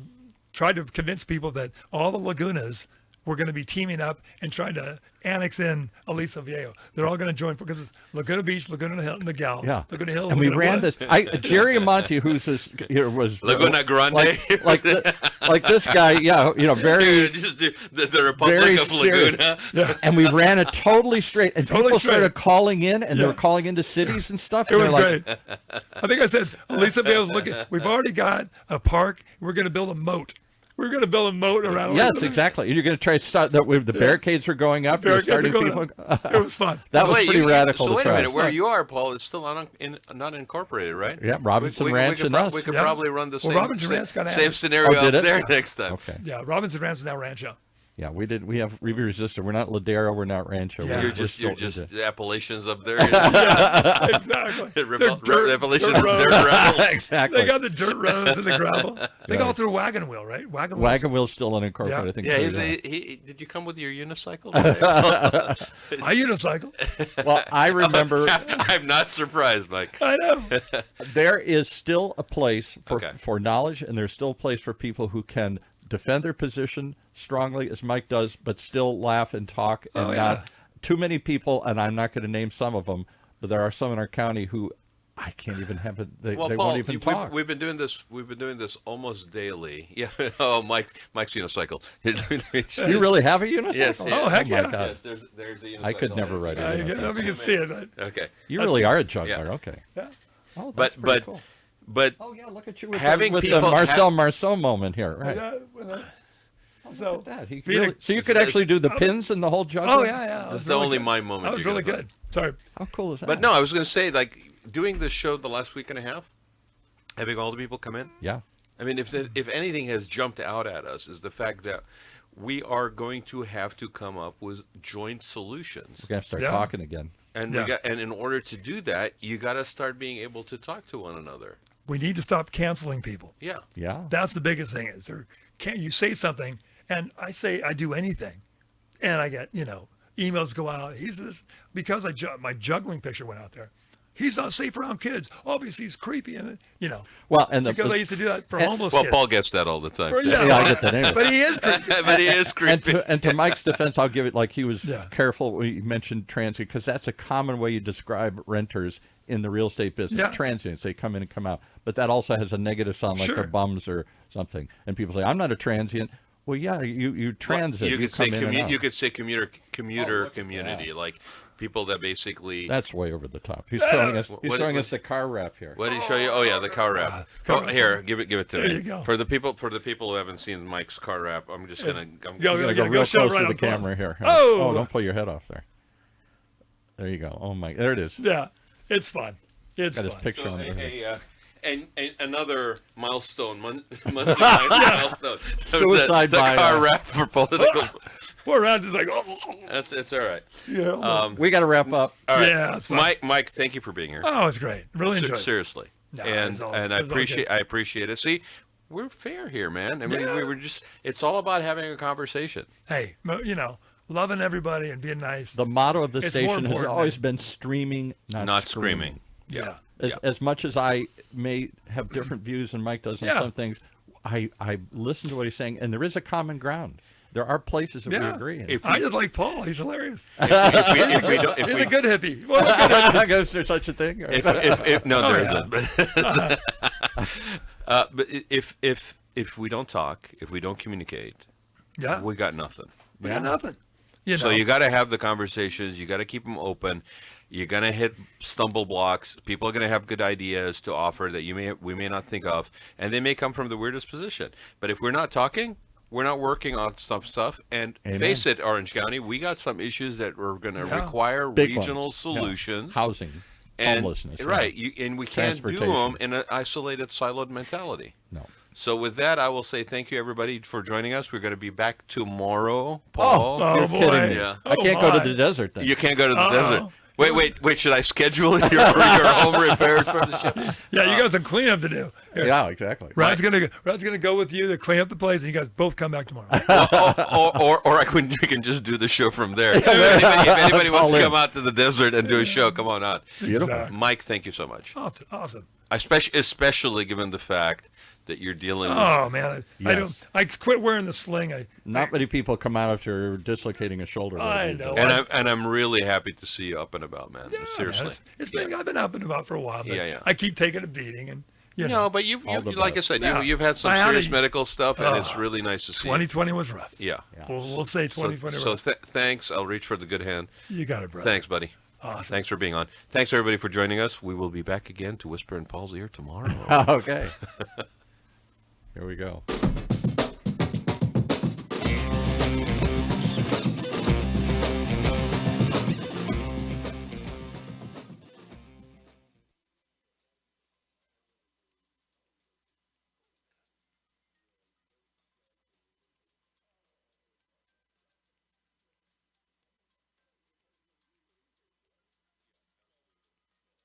tried to convince people that all the lagunas were going to be teaming up and trying to annex in Aliso Viejo. They're all going to join because it's Laguna Beach, Laguna Hill, and the Gal. Yeah, Laguna Hills. and we Laguna ran Wood. this. Jerry Amonte, who's this, was Laguna Grande. like this guy. Yeah, very. Just do the Republic Very of serious. Laguna. And we ran it totally straight, and Totally people straight. started calling in, and they were calling into cities and stuff. It and was they're great. I think I said, Aliso Viejo's looking. We've already got a park. We're going to build a moat. We're going to build a moat around. Yes, Aliso. exactly. And you're going to try to start that with the barricades are going up. Barricades You're are starting going people. up. It was fun. That was Wait, pretty radical. So to wait try. a minute, where you are, Paul, is still not incorporated, right? Yeah, Robinson Ranch could and us. We could Yeah. probably run the Well, same, Robinson Ranch got same added. scenario Oh, did up it? there next time. Okay. Yeah, Robinson Ranch is now Rancho. Yeah, we have resisted. We're not Ladera. We're not Rancho. Yeah. We're You're still just into- the Appalachians up there. Yeah, exactly. Appalachian dirt roads. dirt gravel. exactly. They got the dirt roads and the gravel. They go through Wagon Wheel, right? Wagon Wheel. Wagon Wheel's still unincorporated. Yeah. I think. Yeah, so, did you come with your unicycle? I unicycle. Well, I remember I'm not surprised, Mike. I know. there is still a place Okay. for knowledge, and there's still a place for people who can defend their position strongly, as Mike does, but still laugh and talk, and not too many people. And I'm not going to name some of them, but there are some in our county who I can't even have it. They Well, Paul, won't even talk. we've been doing this. We've been doing this almost daily. Yeah. Oh, Mike's unicycle. You really have a unicycle? Yes. Oh, heck my yeah. God. Yes, there's a unicycle. I could never ride I a don't know unicycle. if you can see it. But Okay. You really are a juggler. yeah. Okay. yeah. Oh, But that's pretty cool. but Oh yeah, look at you with having the people Marcel Marceau moment here, right? So, Look at that. He being really, a- so you could actually do the pins and the whole juggling? oh yeah, yeah. That's the only mime moment. That was you're really gonna good. Sorry. How cool is that? But no, I was going to say, like, doing this show the last week and a half, having all the people come in. Yeah. I mean, if anything has jumped out at us is the fact that we are going to have to come up with joint solutions. We're gonna have to start Yeah. talking again. And Yeah. and in order to do that, you got to start being able to talk to one another. We need to stop canceling people. Yeah. Yeah. That's the biggest thing. Is there? Can't you say something? And I say I do anything, and I get emails go out. He's this because my juggling picture went out there. he's not safe around kids. Obviously, he's creepy, and Well, and because they used to do that for homeless Well, kids. Paul gets that all the time. Yeah, Yeah, I get that anyway. but he is creepy. But he is creepy. And to Mike's defense, I'll give it like he was Yeah. careful when he mentioned transient, because that's a common way you describe renters in the real estate business. Yeah. Transients, they come in and come out. But that also has a negative sound, like Sure. they're bums or something. And people say, I'm not a transient. Well, yeah, you transit. You could say come in and out. you could say commuter look at community, that. like people that basically. That's way over the top. He's showing us. He's What- showing what's- us the car wrap here. What did he show you? Oh yeah, the car wrap. car Here, give it to There me. you go. For the people who haven't seen Mike's car wrap, I'm just gonna. Go, You're gonna go, go real show close right to the on close. camera here. Oh! Don't pull your head off there. There you go. Oh my, there it is. Yeah, it's fun. It's Got his fun. picture So, on it. and another milestone, milestone. Suicide the by, car wrap for political. Poor Rod is like, oh, It's all right. yeah. We got to wrap up. All right. Yeah, it's fun. Mike, thank you for being here. Oh, it's great. Really enjoyed it. Seriously. No, and it's all- and I it's all appreciate good. I appreciate it. See, we're fair here, man. I mean, Yeah. we were just. It's all about having a conversation. Hey, loving everybody and being nice. The motto of the It's more station has important always than- been streaming, not screaming. Yeah. As much as I may have different views than Mike does on Yeah. some things, I listen to what he's saying, and there is a common ground. There are places that we Yeah. agree. in. If I just like Paul. He's hilarious. if we don't, if He's we, a good hippie. Well, a good hippie. Is there such a thing? if no, there yeah. isn't. But if we don't talk, if we don't communicate, Yeah. we got nothing. We got nothing. You know. So you got to have the conversations. You got to keep them open. You're gonna hit stumble blocks. People are gonna have good ideas to offer that we may not think of, and they may come from the weirdest position. But if we're not talking, we're not working on some stuff. And Amen. face it, Orange County, we got some issues that are gonna Yeah. require Big regional ones. Yeah. solutions. Housing, And, homelessness. yeah. right? And we can't do Transportation. them in an isolated, siloed mentality. No. So with that, I will say thank you, everybody, for joining us. We're going to be back tomorrow, Paul. Oh, You're boy. kidding me. Yeah. I can't go to my. the desert then. You can't go to the Uh-oh. desert. Wait. Should I schedule your home repairs for the show? Yeah, you got some cleanup to do. Here, Yeah, exactly. Rod's gonna go with you to clean up the place, and you guys both come back tomorrow. or we can just do the show from there. If anybody wants to Call in. come out to the desert and do a show, come on out. Beautiful. Exactly. Mike, thank you so much. Awesome. Especially given the fact that you're dealing with. Oh man, Yes. I quit wearing the sling. Not many people come out after dislocating a shoulder. I these know. days. And I'm really happy to see you up and about, man. Seriously. Man, I've been up and about for a while, but Yeah. I keep taking a beating, and you know, No, but you All the like I best. said, Yeah. you've had some I had serious a- medical stuff, and it's really nice to see. 2020 was rough. Yeah. Yeah. We'll say 2020 So rough. thanks. I'll reach for the good hand. You got it, brother. Thanks, buddy. Awesome. Thanks for being on. Thanks, everybody, for joining us. We will be back again to whisper in Paul's ear tomorrow. Okay. Here we go.